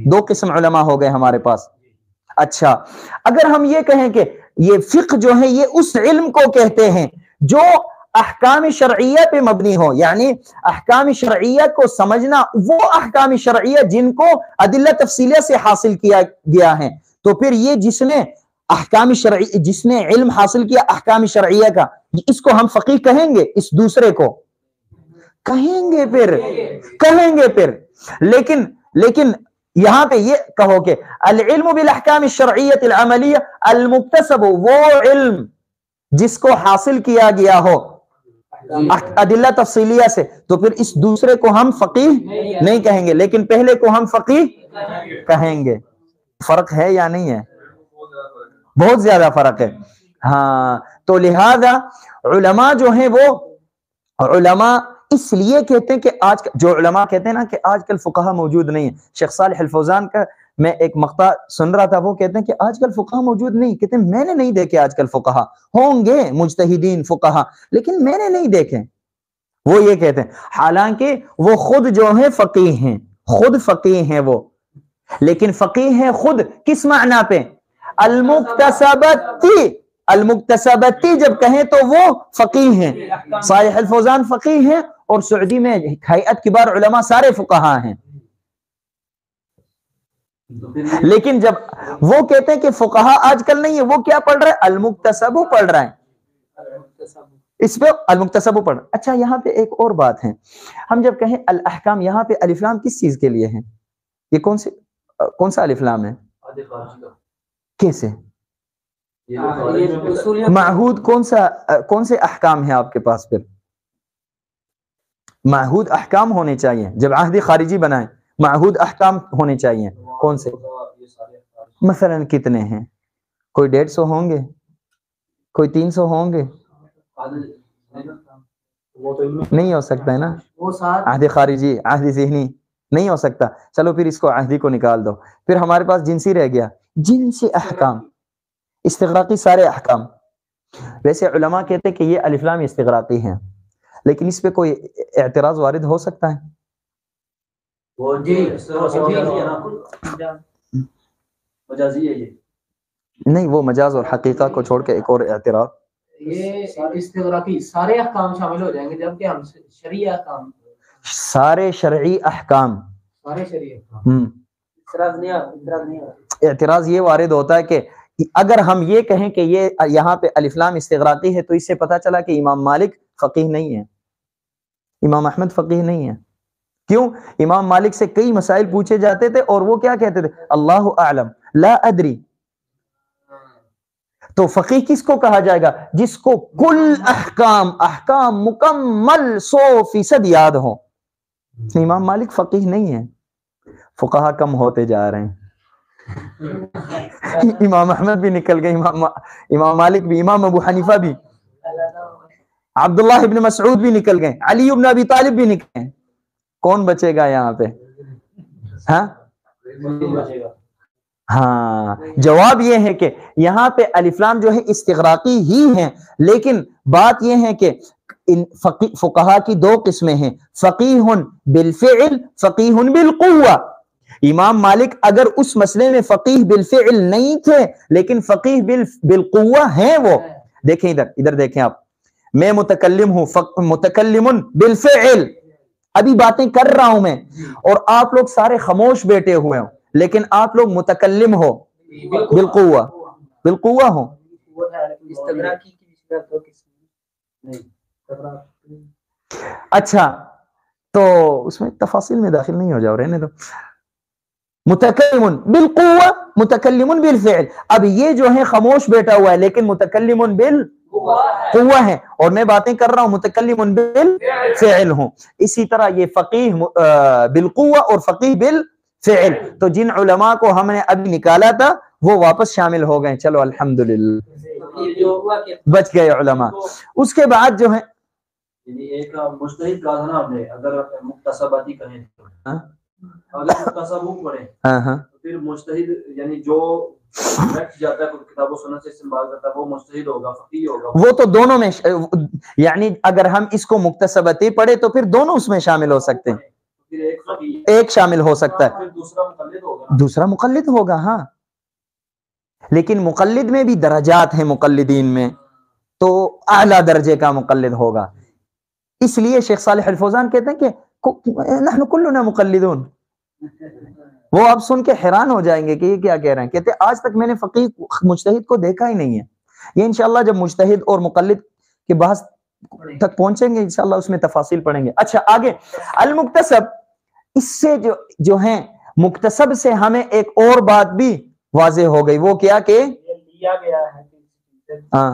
دو قسم علماء ہو گئے ہمارے پاس. اچھا اگر ہم یہ کہیں کہ یہ فقہ جو ہے یہ اس علم کو کہتے ہیں جو احکام شرعیہ پہ مبنی ہو، یعنی احکام شرعیہ کو سمجھنا وہ احکام شرعیہ جن کو ادلہ تفصیلیہ سے حاصل کیا گیا ہے، تو پھر یہ جس نے احکام شرعی، جس نے علم حاصل کیا احکام شرعیہ کا، اس کو ہم فقیہ کہیں گے؟ اس دوسرے کو کہیں گے، پھر کہیں گے پھر، لیکن یہاں پہ یہ کہو کہ العلم بالاحکام الشرعیہ العملیہ المکتسب، وہ علم جس کو حاصل کیا گیا ہو ادلہ تفصیلیہ سے، تو پھر اس دوسرے کو ہم فقیہ نہیں کہیں گے، لیکن پہلے کو ہم فقیہ کہیں گے۔ فرق ہے یا نہیں ہے؟ بہت زیادہ فرق ہے۔ ہاں، تو لہذا علماء جو ہیں وہ علماء اس لیے کہتے ہیں کہ آج جو علماء کہتے ہیں نا کہ آج کل فقہا موجود نہیں ہیں، شیخ صالح الفوزان کا میں ایک مقطع سن رہا تھا، وہ کہتے ہیں کہ آج کل فقہا موجود نہیں، کہتے ہیں میں نے نہیں دیکھے آج کل فقہا، ہوں گے مجتہدین فقہا لیکن میں نے نہیں دیکھے، وہ یہ کہتے ہیں، حالانکہ وہ خود جو ہیں فقیہ ہیں، خود فقیہ ہیں وہ، لیکن فقیہ ہیں خود کس معنی پہ؟ المکتسبتی، المکتسبتی جب کہیں تو وہ فقیہ ہیں، صالح الفوزان فقیہ ہیں، اور سعودی میں ہیئت کبار علماء سارے فقہا ہیں، لیکن جب وہ کہتے ہیں کہ فقہا آج کل نہیں ہے، وہ کیا پڑھ رہا ہے؟ المکتسب پڑھ رہا ہے، اس پہ المکتسب پڑھ رہا ہے۔ اچھا، یہاں پہ ایک اور بات ہے، ہم جب کہیں الاحکام، یہاں پہ الف لام کس چیز کے لیے ہے؟ یہ کون سا الف لام ہے؟ کیسے معہود؟ کون سے احکام ہیں آپ کے پاس؟ پھر معہود احکام ہونے چاہیے، جب عہد خارجی بنائیں معہود احکام ہونے چاہیے، کون سے؟ مثلا کتنے ہیں؟ کوئی 150 ہوں گے، کوئی 300 ہوں گے، نہیں ہو سکتا ہے نا، عہد خارجی عہد ذہنی نہیں ہو سکتا، چلو پھر اس کو عہدی کو نکال دو، پھر ہمارے پاس جنسی رہ گیا، جنسی احکام، استغراقی سارے احکام۔ ویسے علماء کہتے ہیں کہ یہ الف لام استغراقی ہیں، لیکن اس پہ کوئی اعتراض وارد ہو سکتا ہے؟ مجازی ہے یہ، نہیں، وہ مجاز اور حقیقہ کو چھوڑ کے ایک اور اعتراض، یہ استغراقی سارے احکام شامل ہو جائیں گے، جبکہ ہم شرعی احکام، سارے شرعی احکام، سارے شرعی احکام، اعتراض یہ وارد ہوتا ہے کہ اگر ہم یہ کہیں کہ یہ یہاں پہ الف لام استغراقی ہے، تو اس سے پتہ چلا کہ امام مالک فقیہ نہیں ہے، امام احمد فقیہ نہیں ہے۔ کیوں؟ امام مالک سے کئی مسائل پوچھے جاتے تھے اور وہ کیا کہتے تھے؟ اللہ اعلم، لا ادری۔ تو فقیہ کس کو کہا جائے گا؟ جس کو کل احکام مکمل 100% یاد ہو۔ امام مالک فقیہ نہیں ہے، فقہا کم ہوتے جا رہے ہیں، امام احمد بھی نکل گئے، امام مالک بھی، امام ابو حنیفہ بھی، عبداللہ ابن مسعود بھی نکل گئے، علی ابن ابی طالب بھی نکل گئے، کون بچے گا یہاں پہ؟ ہاں، جواب یہ ہے کہ یہاں پہ الف لام جو ہے استغراقی ہی ہیں، لیکن بات یہ ہے کہ فقہا کی 2 قسمیں ہیں، فقیہ بالفعل، فقیہ بالقوہ۔ امام مالک اگر اس مسئلے میں فقیہ بالفعل نہیں تھے، لیکن فقیہ بالقوہ ہیں وہ۔ دیکھیں ادھر دیکھیں آپ، میں متکلم ہوں، متکلم بالفعل، ابھی باتیں کر رہا ہوں میں، اور آپ لوگ سارے خاموش بیٹھے ہوئے ہوں، لیکن آپ لوگ متکلم ہو بالقوہ ہو۔ اچھا، تو اس میں تفاصیل میں داخل نہیں ہو جاؤ، رہنے دو۔ متکلم بالقوہ، متکلم بالفعل، اب یہ جو ہے خاموش بیٹھا ہوا ہے لیکن متکلم بالقوہ ہے، اور میں باتیں کر رہا ہوں متکلم بالفعل ہوں۔ اسی طرح یہ فقیہ بالقوہ اور فقیہ بالفعل، تو جن علماء کو ہم نے ابھی نکالا تھا وہ واپس شامل ہو گئے، چلو الحمدللہ بچ گئے علماء۔ اس کے بعد جو ہے ایک مجتہد کہا تھا نا آپ نے، اگر مکتسباتی کہیں اگر مکتسب پڑھیں تو پھر مجتہد یعنی جو بیٹھ جاتا ہے کتاب و سنت سے استنباط کرتا ہے وہ مجتہد ہوگا، فقیہ ہوگا۔ وہ تو دونوں میں، یعنی اگر ہم اس کو مکتسباتی پڑھے تو پھر دونوں اس میں شامل ہو سکتے ہیں، ایک شامل ہو سکتا ہے، دوسرا مقلد ہوگا۔ ہاں، لیکن مقلد میں بھی درجات ہیں، مقلدین میں تو اعلیٰ درجے کا مقلد ہوگا. اس لیے شیخ صالح الفوزان کہتے ہیں کہ نحن کلنا مقلدون. وہ اب سن کے حیران ہو جائیں گے کہ یہ کیا کہہ رہے ہیں. کہتے ہیں آج تک میں نے فقیہ مجتہد کو دیکھا ہی نہیں ہے. یہ انشاءاللہ جب مجتہد اور مقلد کے بحث تک پہنچیں گے انشاءاللہ اس میں تفاصیل پڑھیں گے. اچھا آگے المکتسب، اس سے جو ہیں مکتسب سے ہمیں ایک اور بات بھی واضح ہو گئی. وہ کیا کہ لیا گیا ہے ہاں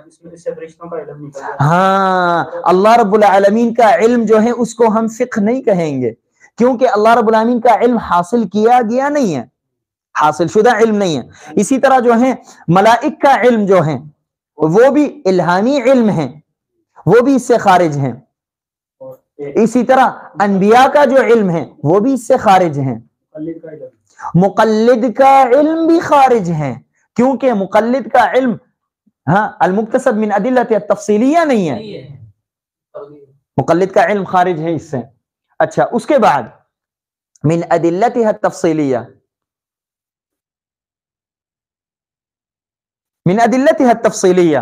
اس میں سے فرشتوں کا علم نکل گیا. ہاں اللہ رب العالمین کا علم جو ہے اس کو ہم فقہ نہیں کہیں گے، کیونکہ اللہ رب العالمین کا علم حاصل کیا گیا نہیں ہے، حاصل شدہ علم نہیں ہے. اسی طرح جو ہے ملائک کا علم جو ہے وہ بھی الہامی علم ہے، وہ بھی اس سے خارج ہیں. اسی طرح انبیاء کا جو علم ہے وہ بھی اس سے خارج ہیں. مقلد کا علم، مقلد کا علم بھی خارج ہے، کیونکہ مقلد کا علم ہاں المکتسب من ادلہ التفصیلیہ نہیں ہے، مقلد کا علم خارج ہے اس سے. اچھا اس کے بعد من ادلتها التفصیلیہ، من ادلتها التفصیلیہ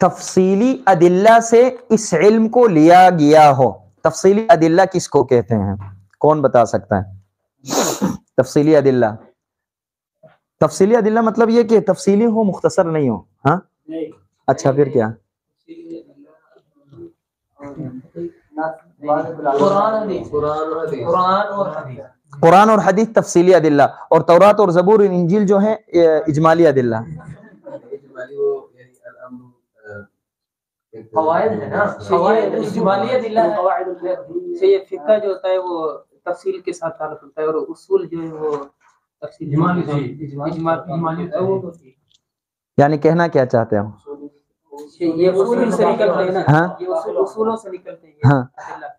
تفصیلی ادلہ سے اس علم کو لیا گیا ہو. تفصیلی ادلہ کس کو کہتے ہیں؟ کون بتا سکتا ہے؟ تفصیلی ادلہ، تفصیلی ادلہ مطلب یہ کہ تفصیلی ہو مختصر نہیں ہو. ہاں اچھا پھر کیا؟ قرآن اور حدیث تفصیلی ادلہ، اور تورات اور زبور اور انجیل جو ہیں اجمالی ادلہ. قواعد ہے نا، قواعد اجمالی ادلہ ہے. قواعد یہ فقہ جو ہوتا ہے وہ تفصیل کے ساتھ تعلق ہوتا ہے، اور اصول جو ہے وہ تفصیل اجمالی ہوتا ہے. یعنی کہنا کیا چاہتے ہیں؟ یہ اصول سے نکلتے ہیں نا، ہاں یہ اصولوں سے نکلتے ہیں. ہاں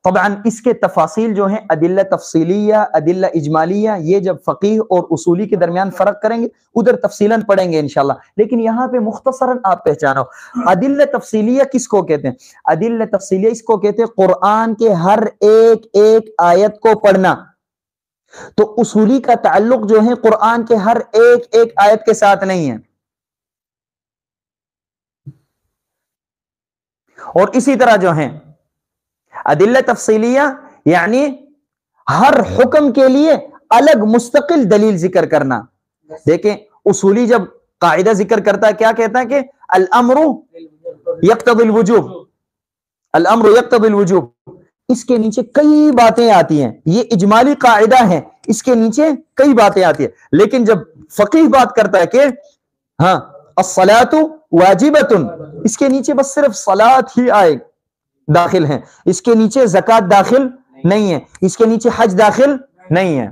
طبعا اس کے تفاصیل جو ہیں ادلہ تفصیلیہ ادلہ اجمالیہ، یہ جب فقیہ اور اصولی کے درمیان فرق کریں گے ادھر تفصیلاً پڑھیں گے انشاءاللہ. لیکن یہاں پہ مختصراً آپ پہچانو ادلہ تفصیلیہ کس کو کہتے ہیں. ادلہ تفصیلیہ اس کو کہتے ہیں قرآن کے ہر ایک ایک آیت کو پڑھنا. تو اصولی کا تعلق جو ہے قرآن کے ہر ایک ایک آیت کے ساتھ نہیں ہے. اور اسی طرح جو ہیں ادلہ تفصیلیہ یعنی ہر حکم کے لیے الگ مستقل دلیل ذکر کرنا. دیکھیں اصولی جب قاعدہ ذکر کرتا ہے کیا کہتا ہے کہ الامر یقتضی الوجوب، الامر یقتضی الوجوب. اس کے نیچے کئی باتیں آتی ہیں، یہ اجمالی قاعدہ ہے، اس کے نیچے کئی باتیں آتی ہیں. لیکن جب فقیہ بات کرتا ہے کہ ہاں الصلاۃ واجبۃ، اس کے نیچے بس صرف صلاۃ ہی آئے داخل ہیں، اس کے نیچے زکوٰۃ داخل نہیں ہے، اس کے نیچے حج داخل نہیں ہے.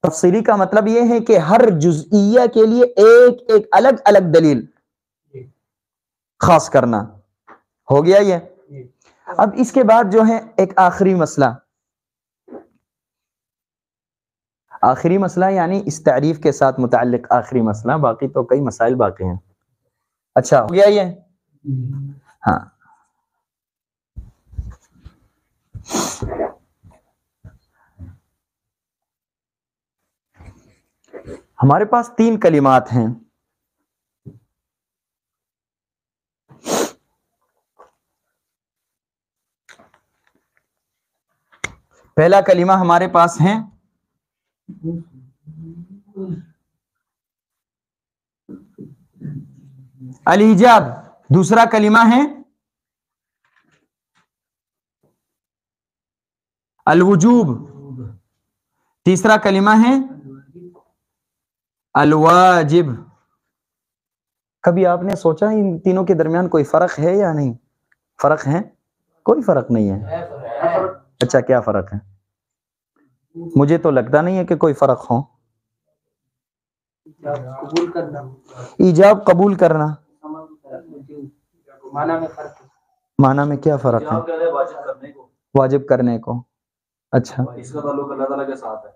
تفصیلی کا مطلب یہ ہے کہ ہر جزئیہ کے لیے ایک ایک الگ الگ دلیل خاص کرنا. ہو گیا یہ. اب اس کے بعد جو ہے ایک آخری مسئلہ، آخری مسئلہ یعنی اس تعریف کے ساتھ متعلق آخری مسئلہ، باقی تو کئی مسائل باقی ہیں. اچھا ہو گیا یہ. ہاں ہمارے پاس 3 کلمات ہیں. پہلا کلمہ ہمارے پاس ہے الایجاب، دوسرا کلمہ ہے الوجوب، تیسرا کلمہ ہے الواجب. کبھی آپ نے سوچا ان تینوں کے درمیان کوئی فرق ہے یا نہیں؟ فرق ہے؟ کوئی فرق نہیں ہے. اچھا کیا فرق ہے؟ مجھے تو لگتا نہیں ہے کہ کوئی فرق ہو. قبول کرنا، ایجاب قبول کرنا، معنی میں فرق ہے. معنی میں کیا فرق ہے؟ واجب کرنے کو، واجب کرنے کو. اچھا اس کا تعلق اللہ تعالیٰ کے ساتھ ہے.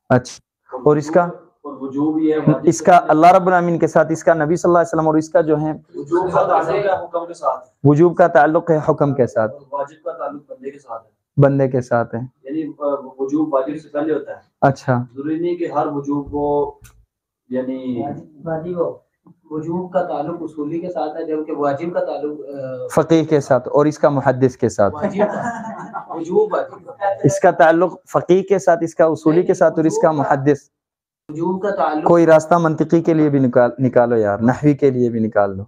اچھا اور اس کا وجوب بھی ہے، اس کا اللہ رب العالمین کے ساتھ، اس کا نبی صلی اللہ علیہ وسلم، اور اس کا جو ہے وجوب کا تعلق ہے حکم کے ساتھ، وجوب کا تعلق ہے حکم کے ساتھ، واجب کا تعلق بندے کے ساتھ ہے. بندے کے ساتھ ہے. یعنی وجوب واجب سے پہلے ہوتا ہے. اچھا ضروری نہیں کہ ہر وجوب کو یعنی وجوب کا تعلق اصولی کے ساتھ ہے جبکہ واجب کا تعلق فقیہ کے ساتھ اور اس کا محدث کے ساتھ. وجوب اس کا تعلق فقیہ کے ساتھ، اس کا اصولی کے ساتھ اور اس کا محدث. وجوب کا تعلق کوئی راستہ منطقی کے لیے بھی نکالو یار، نحوی کے لیے بھی نکال لو.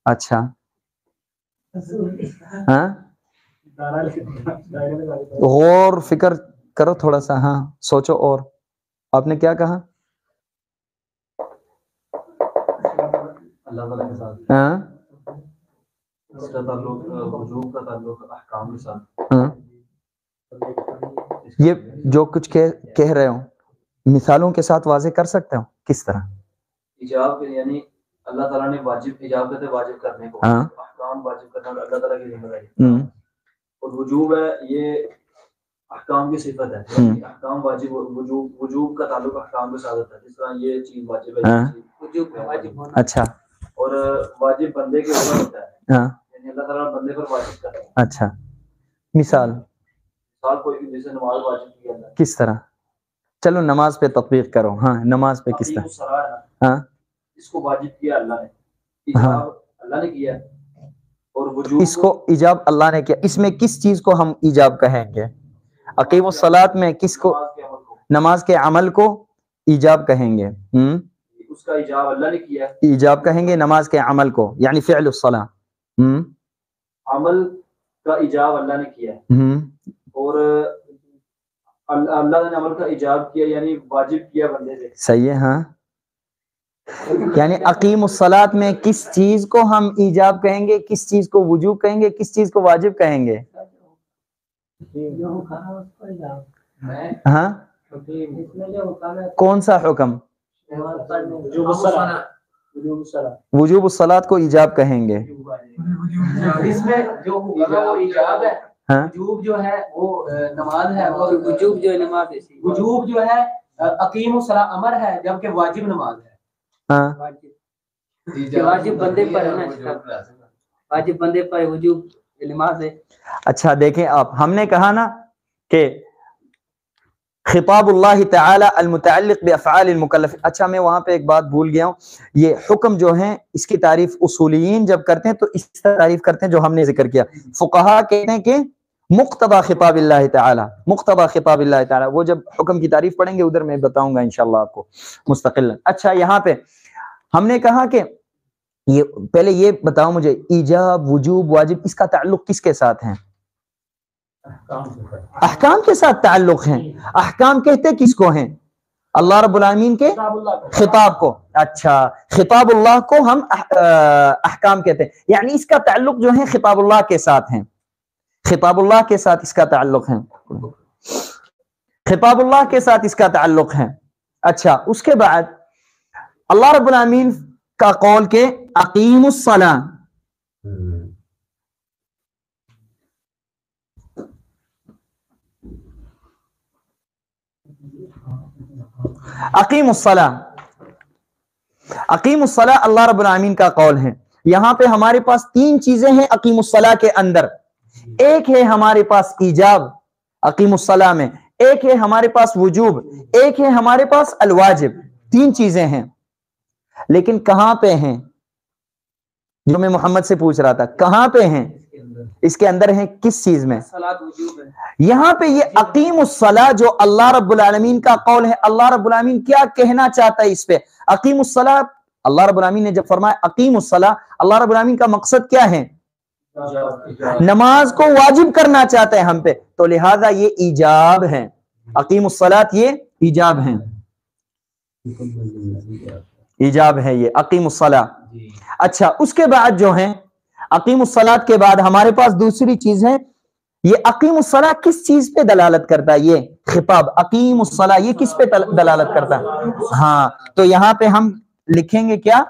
اچھا ہاں غور فکر کرو تھوڑا سا، ہاں سوچو. اور آپ نے کیا کہا؟ اللہ تعالیٰ کے ساتھ ہاں اس کا تعلق وجوب کا تعلق احکام کے ساتھ. ہاں یہ جو کچھ کہہ رہے ہو مثالوں کے ساتھ واضح کر سکتے ہو کس طرح؟ ایجاب یعنی اللہ تعالیٰ نے واجب ایجاب کہتے واجب کرنے کو، ہاں احکام واجب کرنا اللہ تعالیٰ کی ذمہ داری، اور وجوب ہے یہ احکام کی صفت ہے. یعنی احکام واجب وجوب کا تعلق احکام کے ساتھ ہوتا ہے. جس طرح یہ چیز واجب ہے، یہ چیز وجوب ہے، واجب ہونا. اچھا اور واجب بندے کے اوپر ہوتا ہے، ہاں یعنی اللہ تعالیٰ بندے پر واجب کرتا ہے. اچھا مثال مثال کوئی بھی جیسے نماز واجب کی اللہ کس طرح؟ چلو نماز پہ تطبیق کرو. ہاں نماز پہ کس نے، طرح؟ ہاں اس کو واجب کیا اللہ نے، ایجاب اللہ نے کیا، اور وجوب اس کو ایجاب اللہ نے کیا. اس میں کس چیز کو ہم ایجاب کہیں گے؟ اقیم الصلاۃ میں کس کو؟ نماز کے عمل کو ایجاب کہیں گے. اس کا ایجاب اللہ نے کیا، ایجاب کہیں گے نماز کے عمل کو، یعنی فعل الصلاۃ. عمل کا ایجاب اللہ نے کیا، اور اللہ نے عمل کا ایجاب کیا یعنی واجب کیا بندے سے. صحیح ہے. ہاں یعنی اقیم الصلاۃ میں کس چیز کو ہم ایجاب کہیں گے، کس چیز کو وجوب کہیں گے، کس چیز کو واجب کہیں گے؟ ہاں کون سا حکم؟ وجوب الصلاۃ کو ایجاب کہیں گے. اس میں جو حکم ہے وہ ایجاب ہے، وجوب جو ہے وہ نماز ہے، اور وجوب جو ہے نماز ہے. وجوب جو ہے اقیم الصلاۃ امر ہے جبکہ واجب نماز ہے. ہاں واجب بندے پر ہے نا، واجب بندے پر وجوب نماز ہے. اچھا دیکھیں آپ، ہم نے کہا نا کہ خطاب اللہ تعالی المتعلق بافعال المکلف. اچھا میں وہاں پہ ایک بات بھول گیا ہوں. یہ حکم جو ہیں اس کی تعریف اصولیین جب کرتے ہیں تو اس طرح تعریف کرتے ہیں جو ہم نے ذکر کیا. فقہا کہتے ہیں کہ مقتضى خطاب اللہ تعالی، مقتضى خطاب اللہ تعالی. وہ جب حکم کی تعریف پڑھیں گے ادھر میں بتاؤں گا انشاءاللہ آپ کو مستقلا. اچھا یہاں پہ ہم نے کہا کہ یہ پہلے یہ بتاؤ مجھے ایجاب وجوب واجب اس کا تعلق کس کے ساتھ ہے؟ احکام کے ساتھ تعلق ہیں. احکام کہتے کس کو ہیں؟ اللہ رب العالمین کے خطاب کو. اچھا خطاب اللہ کو ہم احکام کہتے ہیں، یعنی اس کا تعلق جو ہے خطاب اللہ کے ساتھ ہیں. خطاب اللہ کے ساتھ اس کا تعلق ہے، خطاب اللہ کے ساتھ اس کا تعلق ہے. اچھا اس کے بعد اللہ رب العالمین کا قول کے اقیم الصلاۃ، اقیم الصلاۃ، اقیم الصلاۃ اللہ رب العالمین کا قول ہے. یہاں پہ ہمارے پاس تین چیزیں ہیں اقیم الصلاۃ کے اندر. ایک ہے ہمارے پاس ایجاب اقیم الصلاۃ میں، ایک ہے ہمارے پاس وجوب، ایک ہے ہمارے پاس الواجب. تین چیزیں ہیں، لیکن کہاں پہ ہیں؟ جو میں محمد سے پوچھ رہا تھا کہاں پہ ہیں؟ اس کے اندر ہیں کس چیز میں؟ یہاں پہ یہ اقیم الصلاۃ جو اللہ رب العالمین کا قول ہے. اللہ رب العالمین کیا کہنا چاہتا ہے اس پہ؟ اقیم الصلاۃ اللہ رب العالمین نے جب فرمایا اقیم الصلاۃ، اللہ رب العالمین کا مقصد کیا ہے؟ نماز کو واجب کرنا چاہتا ہے ہم پہ، تو لہذا یہ ایجاب ہے. اقیم الصلاۃ یہ ایجاب ہے، ایجاب ہے یہ اقیم الصلاۃ. اچھا اس کے بعد جو ہیں اقیم الصلاۃ کے بعد ہمارے پاس دوسری چیز ہے. یہ اقیم الصلاۃ کس چیز پہ دلالت کرتا ہے؟ یہ خطاب اقیم الصلاۃ یہ کس پہ دلالت کرتا ہے؟ ہاں تو یہاں پہ ہم لکھیں گے کیا؟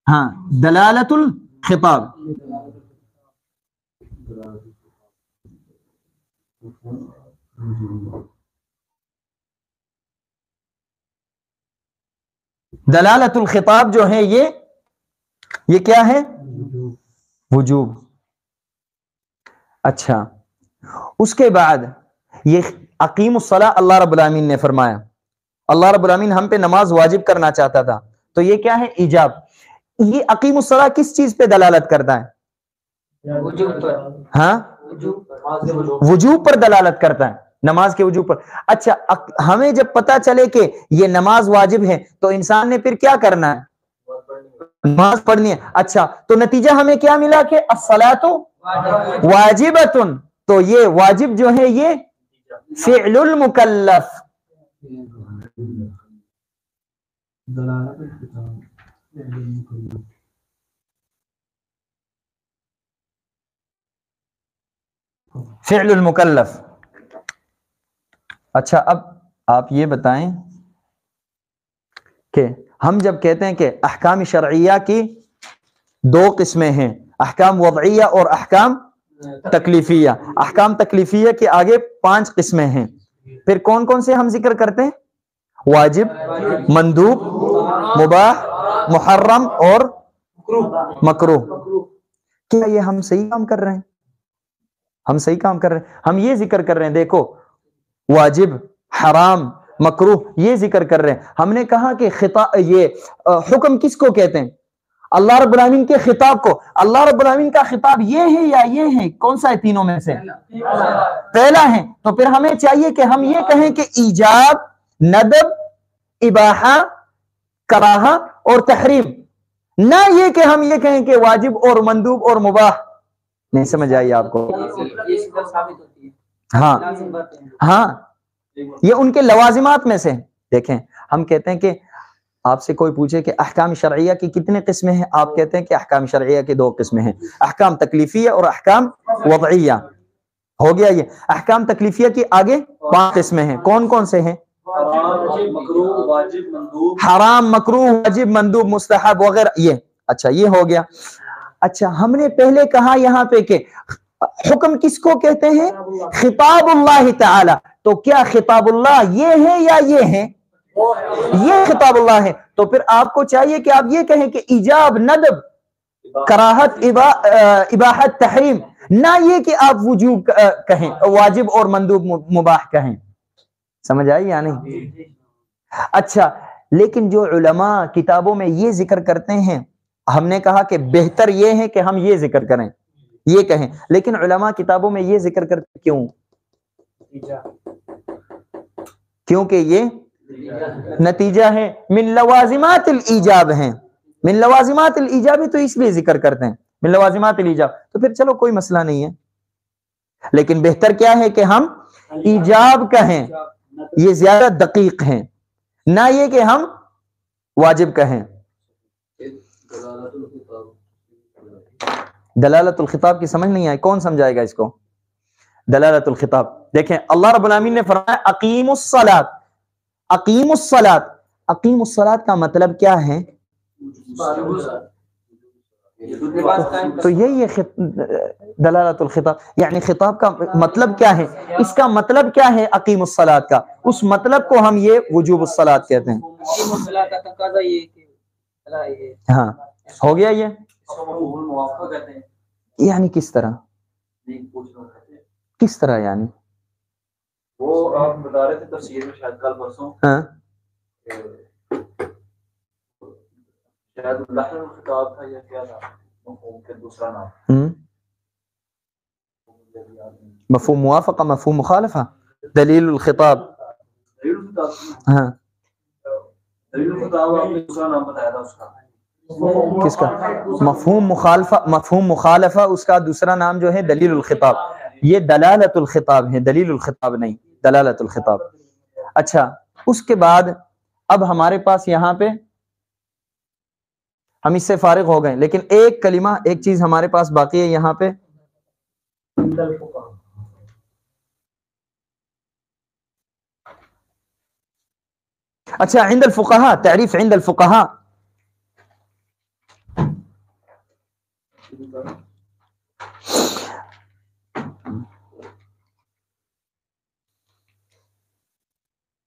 ہاں دلالت الخطاب. دلالت الخطاب جو ہے یہ کیا ہے؟ وجوب. اچھا اس کے بعد یہ اقیم الصلاۃ اللہ رب العالمین نے فرمایا، اللہ رب العالمین ہم پہ نماز واجب کرنا چاہتا تھا، تو یہ کیا ہے؟ ایجاب۔ یہ اقیم الصلاۃ کس چیز پہ دلالت کرتا ہے؟ ہاں، وجوب پر دلالت کرتا ہے، نماز کے وجوب پر۔ اچھا، ہمیں جب پتا چلے کہ یہ نماز واجب ہے تو انسان نے پھر کیا کرنا ہے؟ نماز پڑھنی ہے۔ اچھا، تو نتیجہ ہمیں کیا ملا کہ الصلاۃ واجبۃ، تو یہ واجب جو ہے یہ فعل المکلف، فعل المکلف۔ اچھا، اب آپ یہ بتائیں کہ ہم جب کہتے ہیں کہ احکام شرعیہ کی دو قسمیں ہیں، احکام وضعیہ اور احکام تکلیفیہ، احکام تکلیفیہ کے آگے 5 قسمیں ہیں، پھر کون کون سے ہم ذکر کرتے ہیں؟ واجب، مندوب، مباح، محرم اور مکروہ۔ کیا یہ ہم صحیح کام کر رہے ہیں؟ ہم صحیح کام کر رہے ہیں، ہم یہ ذکر کر رہے ہیں، دیکھو واجب، حرام، مکروہ، یہ ذکر کر رہے ہیں۔ ہم نے کہا کہ یہ حکم کس کو کہتے ہیں؟ اللہ رب العالمین کے خطاب کو۔ اللہ رب العالمین کا خطاب یہ ہے یا یہ ہے؟ کون سا ہے تینوں میں سے؟ پہلا ہے۔ تو پھر ہمیں چاہیے کہ ہم یہ کہیں کہ ایجاب، ندب، اباحہ، کراہہ اور تحریم، نہ یہ کہ ہم یہ کہیں کہ واجب اور مندوب اور مباح۔ نہیں سمجھ آئی آپ کو؟ ہاں ہاں، یہ ان کے لوازمات میں سے۔ دیکھیں، ہم کہتے ہیں کہ آپ سے کوئی پوچھے کہ احکام شرعیہ کی کتنے قسمیں ہیں، آپ کہتے ہیں کہ احکام شرعیہ کی 2 قسمیں ہیں، احکام تکلیفیہ اور احکام وضعیہ۔ ہو گیا یہ۔ احکام تکلیفیہ کی آگے 5 قسمیں ہیں، کون کون سے ہیں؟ حرام، مکروہ، واجب، مندوب، مستحب وغیرہ، یہ۔ اچھا، یہ ہو گیا۔ اچھا، ہم نے پہلے کہا یہاں پہ کہ حکم کس کو کہتے ہیں؟ خطاب اللہ تعالی۔ تو کیا خطاب اللہ یہ ہے یا یہ ہے؟ یہ خطاب اللہ ہے۔ تو پھر آپ کو چاہیے کہ آپ یہ کہیں کہ ایجاب، ندب، کراہت، اباحت، تحریم، نہ یہ کہ آپ وجوب کہیں، واجب اور مندوب مباح کہیں۔ سمجھ آئی یا نہیں؟ اچھا، لیکن جو علماء کتابوں میں یہ ذکر کرتے ہیں، ہم نے کہا کہ بہتر یہ ہے کہ ہم یہ ذکر کریں، یہ کہیں، لیکن علماء کتابوں میں یہ ذکر کرتے کیوں؟ کیونکہ یہ نتیجہ ہے، من لوازمات الایجاب ہیں، من لوازمات الایجاب، تو اس لیے ذکر کرتے ہیں من لوازمات الایجاب۔ تو پھر چلو کوئی مسئلہ نہیں ہے، لیکن بہتر کیا ہے کہ ہم ایجاب کہیں، یہ زیادہ دقیق ہیں، نہ یہ کہ ہم واجب کہیں۔ دلالت الخطاب کی سمجھ نہیں آئی؟ کون سمجھائے گا اس کو؟ دلالت الخطاب دیکھیں، اللہ رب العالمین نے فرمایا اقیم الصلاۃ، اقیم الصلاۃ۔ اقیم الصلاۃ کا مطلب کیا ہے؟ تو یہی ہے دلالت الخطاب، یعنی خطاب کا مطلب کیا ہے، اس کا مطلب کیا ہے اقیم الصلاۃ کا، اس مطلب کو ہم یہ وجوب الصلاۃ کہتے ہیں۔ ہاں، ہو گیا یہ؟ یعنی کس طرح؟ کس طرح یعنی؟ وہ آپ بتا رہے تھے تفسیر میں شاید کل پرسوں، ہاں، شاید لحن الخطاب تھا یا کیا تھا، مفہوم کے دوسرا نام، مفہوم موافقہ، مفہوم مخالفہ، دلیل الخطاب۔ دلیل الخطاب، ہاں، دلیل الخطاب آپ نے دوسرا نام بتایا تھا اس کا، کس کا؟ مفہوم مخالفہ، مفہوم مخالفہ اس کا دوسرا نام جو ہے دلیل الخطاب۔ یہ دلالت الخطاب ہے، دلیل الخطاب نہیں، دلالت الخطاب۔ اچھا، اس کے بعد اب ہمارے پاس یہاں پہ ہم اس سے فارغ ہو گئے، لیکن ایک کلمہ، ایک چیز ہمارے پاس باقی ہے یہاں پہ۔ اچھا، عند الفقہاء، تعریف عند الفقہاء۔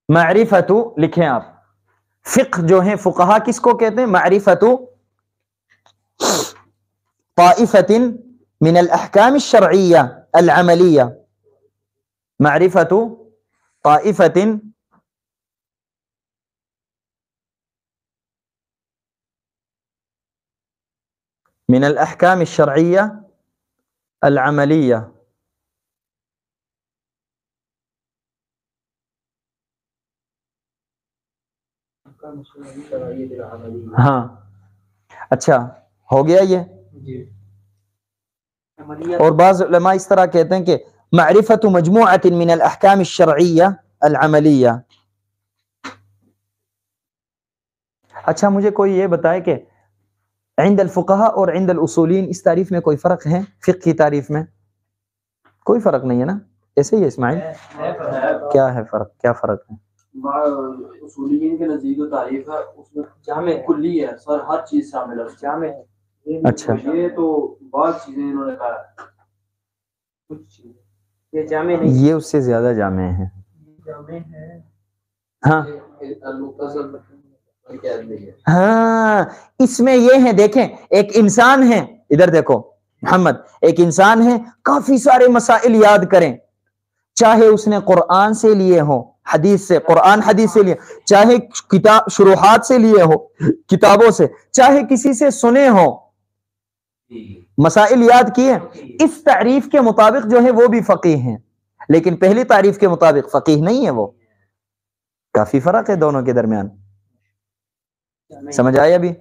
معرفت، لکھیں آپ، فقہ جو ہیں فقہا کس کو کہتے ہیں؟ معرفت طائفة من الاحکام الشرعیہ العملیہ، معرفة طائفة من الأحكام الشرعية العملية. ہاں اچھا ہو گیا یہ. اور بعض علماء اس طرح کہتے ہیں کہ معرفة مجموعة من الأحكام الشرعية العملية. اچھا مجھے کوئی یہ بتائے کہ عند الفقهاء اور عند الاصولین اس تعریف میں کوئی فرق ہے؟ فقہ کی تعریف میں کوئی فرق نہیں ہے نا؟ ایسے ہی ہے اسماعیل؟ کیا ہے فرق؟ کیا فرق ہے؟ اصولیین کے نزدیک جو تعریف ہے اس میں جامع کلی ہے، سر ہر چیز شامل ہے، جامع ہے. اچھا یہ تو بعض چیزیں انہوں نے کہا کچھ یہ جامع نہیں، یہ اس سے زیادہ جامع ہے. ہاں ہاں اس میں یہ ہے، دیکھیں ایک انسان ہے، ادھر دیکھو محمد، ایک انسان ہے کافی سارے مسائل یاد کریں، چاہے اس نے قرآن سے لیے ہوں، حدیث سے، قرآن حدیث سے لیے، چاہے کتاب شروحات سے لیے ہو کتابوں سے، چاہے کسی سے سنے ہو، مسائل یاد کیے، اس تعریف کے مطابق جو ہے وہ بھی فقیہ ہیں، لیکن پہلی تعریف کے مطابق فقیہ نہیں ہے. وہ کافی فرق ہے دونوں کے درمیان. سمجھ آیا ابھی؟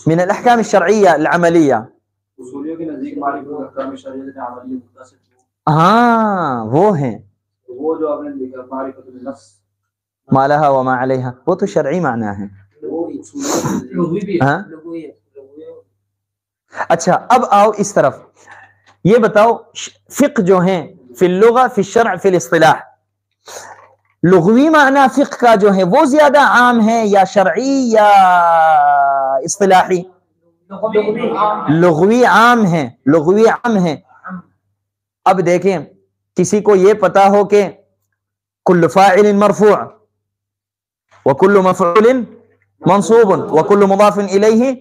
من الاحکام الشرعیہ العملیہ. اصولیوں کے نزدیک معرفت احکام شریعت عملی مختصر ہاں وہ ہیں، وہ جو آپ نے لکھا معرفت النفس ما لہا وما علیہا، وہ تو شرعی معنی ہے. وہ اصولیوں کے ہاں اچھا اب آؤ اس طرف، یہ بتاؤ فقہ جو ہیں فی اللغہ فی الشرع فی الاصطلاح، لغوی معنی فقہ کا جو ہے وہ زیادہ عام ہے یا شرعی یا اصطلاحی؟ لغوی عام ہے، لغوی عام ہے. اب دیکھیں کسی کو یہ پتا ہو کہ کل فاعل مرفوع وکل مفعول منصوب وکل مضاف الیہ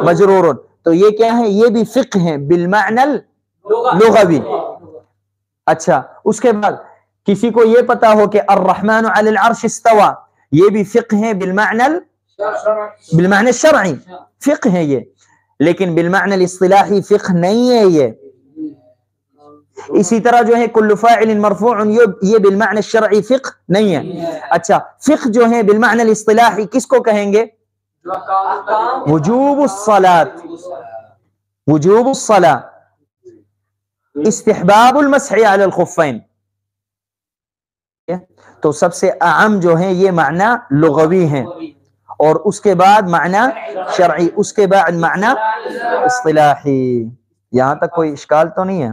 مجرور، تو یہ کیا ہے؟ یہ بھی فقہ ہے بالمعنی اللغوی. اچھا اس کے بعد کسی کو یہ پتا ہو کہ الرحمن علی العرش استوى، یہ بھی فقہ ہے بالمعنی الشرعی، فقہ ہے یہ، لیکن بالمعنی الاصطلاحی فقہ نہیں ہے یہ. اسی طرح جو ہے کل فاعل مرفوع، یہ بالمعنی الشرعی فقہ نہیں ہے. اچھا فقہ جو ہے بالمعنی الاصطلاحی کس کو کہیں گے؟ وجوب الصلاۃ، وجوب الصلاۃ، استحباب المسح علی الخفین. تو سب سے اعم جو ہیں یہ معنی لغوی ہیں، اور اس کے بعد معنی شرعی، اس کے بعد معنی اصطلاحی. یہاں تک کوئی اشکال تو نہیں ہے؟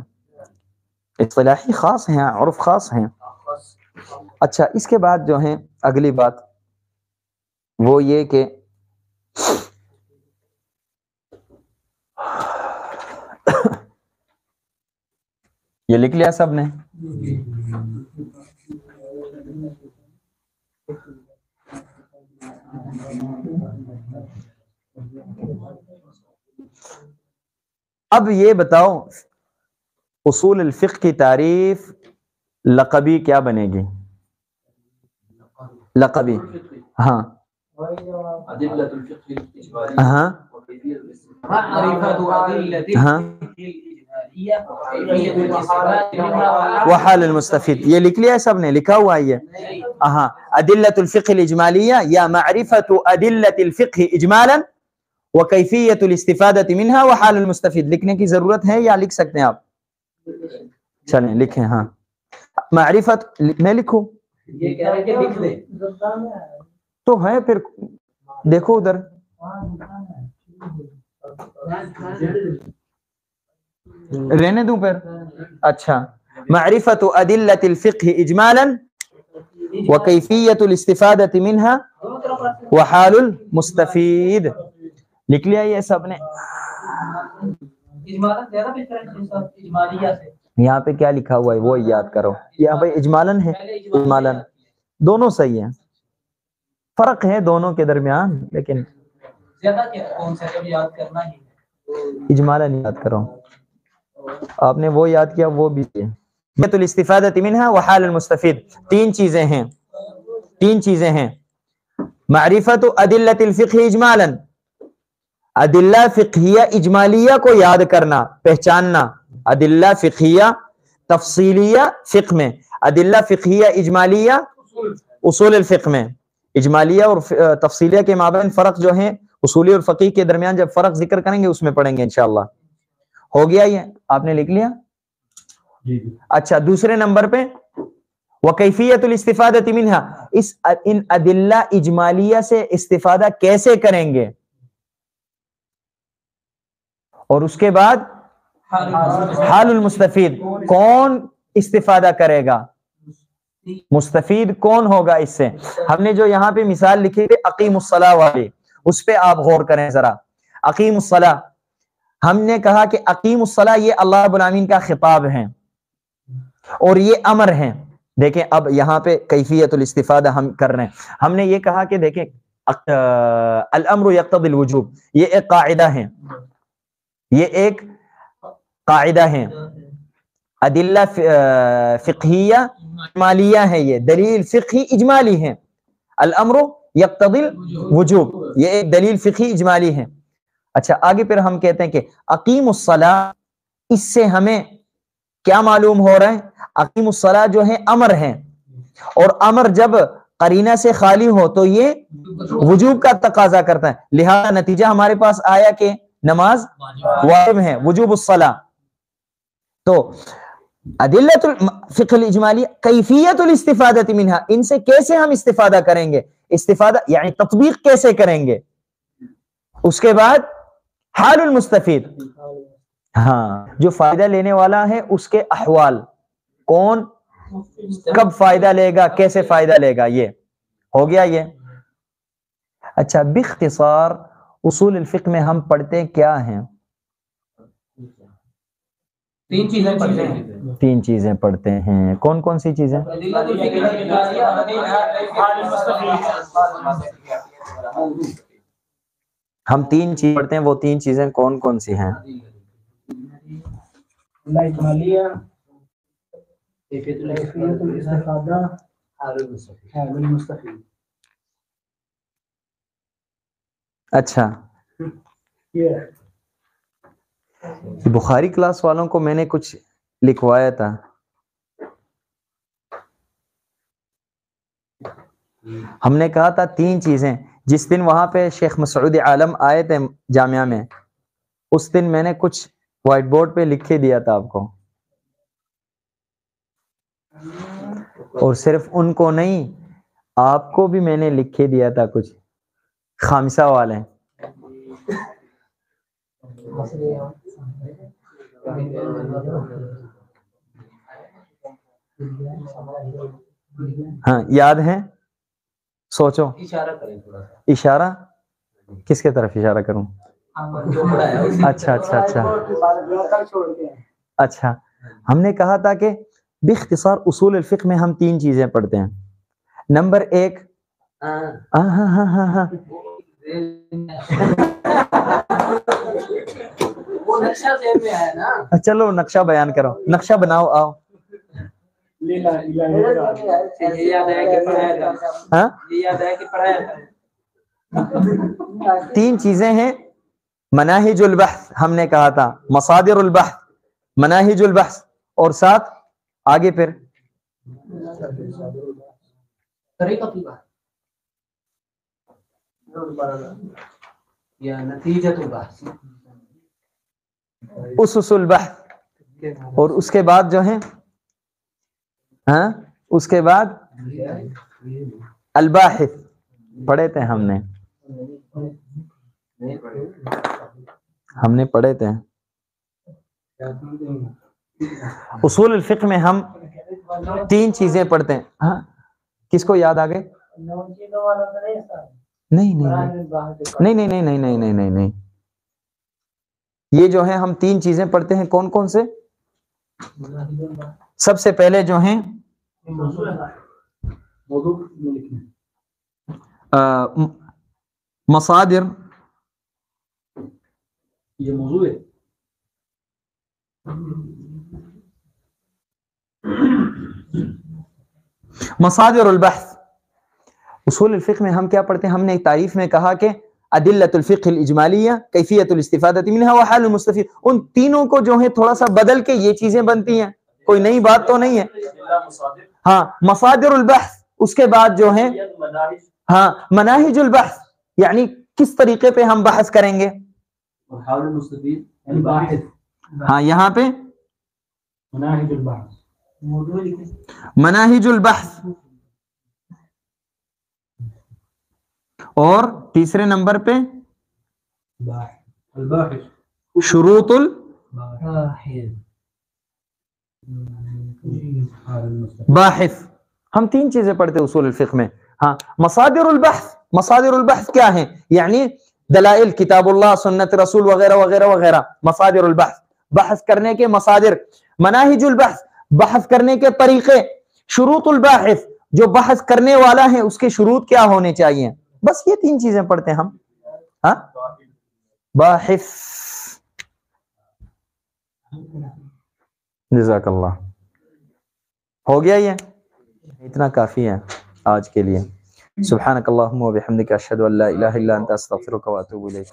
اصطلاحی خاص ہیں، عرف خاص ہیں. اچھا اس کے بعد جو ہیں اگلی بات وہ یہ کہ یہ لکھ لیا سب نے؟ اب یہ بتاؤ اصول الفقہ کی تعریف لقبی کیا بنے گی؟ لقبی ہاں ادلۃ الفقہ الاجمالی ہاں ہاں وحال المستفید، یہ لکھ لیا ہے سب نے؟ لکھا ہوا ہے یہ؟ ہاں ادلۃ الفقہ الاجمالیہ یا معرفت ادلۃ الفقہ اجمالا وکیفیت الاستفادۃ منها وحال المستفید. لکھنے کی ضرورت ہے یا لکھ سکتے ہیں آپ؟ چلیں لکھیں. ہاں معرفت میں لکھوں یہ کہہ رہے کہ لکھ دے تو ہے، پھر دیکھو ادھر رہنے دوں پھر. اچھا معرفت ادلۃ الفقہ اجمالا وکیفیت الاستفادۃ منها وحال المستفید. لکھ لیا یہ سب نے؟ یہاں پہ کیا لکھا ہوا ہے وہ یاد کرو. یہاں پہ اجمالاً ہے، اجمالاً دونوں صحیح ہیں، فرق ہے دونوں کے درمیان، لیکن اجمالاً یاد کرو. آپ نے وہ یاد کیا وہ بھی ہے. الاستفادۃ منها وحال المستفید، تین چیزیں ہیں معرفت ادلۃ الفقہ اجمالا، ادلہ فقہیہ اجمالیہ کو یاد کرنا، پہچاننا، ادلہ فقہیہ تفصیلیہ فقہ میں، ادلہ فقہیہ اجمالیہ اصول الفقہ میں، اجمالیہ اور تفصیلیہ کے مابین فرق جو ہیں اصولی اور فقیہ کے درمیان جب فرق ذکر کریں گے اس میں پڑھیں گے انشاءاللہ۔ ہو گیا یہ آپ نے لکھ لیا؟ اچھا دوسرے نمبر پہ وکیفیت الاستفادۃ منها، ان ادلہ اجمالیہ سے استفادہ کیسے کریں گے، اور اس کے بعد حال المستفید، کون استفادہ کرے گا، مستفید کون ہوگا اس سے۔ ہم نے جو یہاں پہ مثال لکھی تھی اقیم الصلاۃ والی، اس پہ آپ غور کریں ذرا۔ اقیم الصلاۃ، ہم نے کہا کہ اقیم الصلاۃ یہ اللہ رب العالمین کا خطاب ہے اور یہ امر ہے۔ دیکھیں اب یہاں پہ کیفیت الاستفادہ ہم کر رہے ہیں، ہم نے یہ کہا کہ دیکھیں الامر یقتضی الوجوب، یہ ایک قاعدہ ہے، یہ ایک قاعدہ ہے، ادلہ فقہیہ اجمالیہ ہے، یہ دلیل فقہی اجمالی ہے، الامر یقتضی الوجوب یہ ایک دلیل فقہی اجمالی ہے۔ اچھا آگے پھر ہم کہتے ہیں کہ اقیم الصلاۃ، اس سے ہمیں کیا معلوم ہو رہا ہے، اقیم الصلاۃ جو ہے امر ہے، اور امر جب قرینہ سے خالی ہو تو یہ وجوب کا تقاضا کرتا ہے، لہذا نتیجہ ہمارے پاس آیا کہ نماز واجب ہے، وجوب الصلاۃ۔ تو ادلۃ الفقہ الاجمالی کیفیت الاستفادۃ منها، ان سے کیسے ہم استفادہ کریں گے، استفادہ یعنی تطبیق کیسے کریں گے، اس کے بعد حال المستفید، ہاں جو فائدہ لینے والا ہے اس کے احوال، کون کب فائدہ لے گا، کیسے فائدہ لے گا، یہ ہو گیا یہ۔ اچھا باختصار اصول الفقہ میں ہم پڑھتے کیا ہیں، تین چیزیں پڑھتے ہیں، کون کون سی چیزیں؟ ہم تین چیز پڑھتے ہیں، وہ تین چیزیں کون کون سی ہیں؟ اچھا بخاری کلاس والوں کو میں نے کچھ لکھوایا تھا، ہم نے کہا تھا تین چیزیں، جس دن وہاں پہ شیخ مسعود عالم آئے تھے جامعہ میں، اس دن میں نے کچھ وائٹ بورڈ پہ لکھ کے دیا تھا آپ کو، اور صرف ان کو نہیں آپ کو بھی میں نے لکھ کے دیا تھا کچھ، خامسہ والے۔ ہاں یاد ہے؟ سوچو، اشارہ کریں تھوڑا سا، اشارہ کس کے طرف اشارہ کروں؟ اچھا اچھا اچھا اچھا، ہم نے کہا تھا کہ باختصار اصول الفقہ میں ہم تین چیزیں پڑھتے ہیں۔ نمبر ایک، ہاں ہاں ہاں ہاں ہاں چلو نقشہ بیان کرو، نقشہ بناؤ، آؤ۔ تین چیزیں ہیں، مناہج البحث ہم نے کہا تھا، مصادر البحث، مناہج البحث، اور ساتھ آگے پھر یا نتیجۃ البحث، اسس البحث، اور اس کے بعد جو ہے ہاں اس کے بعد الباحث پڑھے تھے ہم نے پڑھے تھے۔ اصول الفقہ میں ہم تین چیزیں پڑھتے ہیں، ہاں کس کو یاد آ گئے؟ نہیں نہیں نہیں نہیں نہیں نہیں نہیں نہیں نہیں، یہ جو ہے ہم تین چیزیں پڑھتے ہیں، کون کون سے؟ سب سے پہلے جو ہیں مصادر، یہ موضوع ہے، مصادر البحث. اصول الفقہ میں ہم کیا پڑھتے ہیں؟ ہم نے ایک تعریف میں کہا کہ ادلۃ الفقہ الاجمالیہ، کیفیت الاستفادۃ منها وحال المستفید. ان تینوں کو جو ہے تھوڑا سا بدل کے یہ چیزیں بنتی ہیں، کوئی نئی بات تو نہیں ہے. ہاں مصادر البحث، اس کے بعد جو ہے ہاں مناہج البحث، یعنی کس طریقے پہ ہم بحث کریں گے. حال المستفید یعنی باحث. ہاں یہاں پہ مناہج البحث، مناہج البحث، اور تیسرے نمبر پہ الباحث، شروط الباحث. ہم تین چیزیں پڑھتے ہیں اصول الفقہ میں. ہاں مصادر البحث، مصادر البحث کیا ہیں؟ یعنی دلائل، کتاب اللہ، سنت رسول وغیرہ وغیرہ وغیرہ، مصادر البحث، بحث کرنے کے مصادر. مناہج البحث، بحث کرنے کے طریقے. شروط الباحث، جو بحث کرنے والا ہے اس کے شروط کیا ہونے چاہیے. بس یہ تین چیزیں پڑھتے ہیں ہم. ہاں باحث. جزاک اللہ. ہو گیا یہ؟ اتنا کافی ہے آج کے لیے. سبحانک اللہم و بحمدک، اشہد ان لا الہ الا انت، استغفرک و اتوب الیک.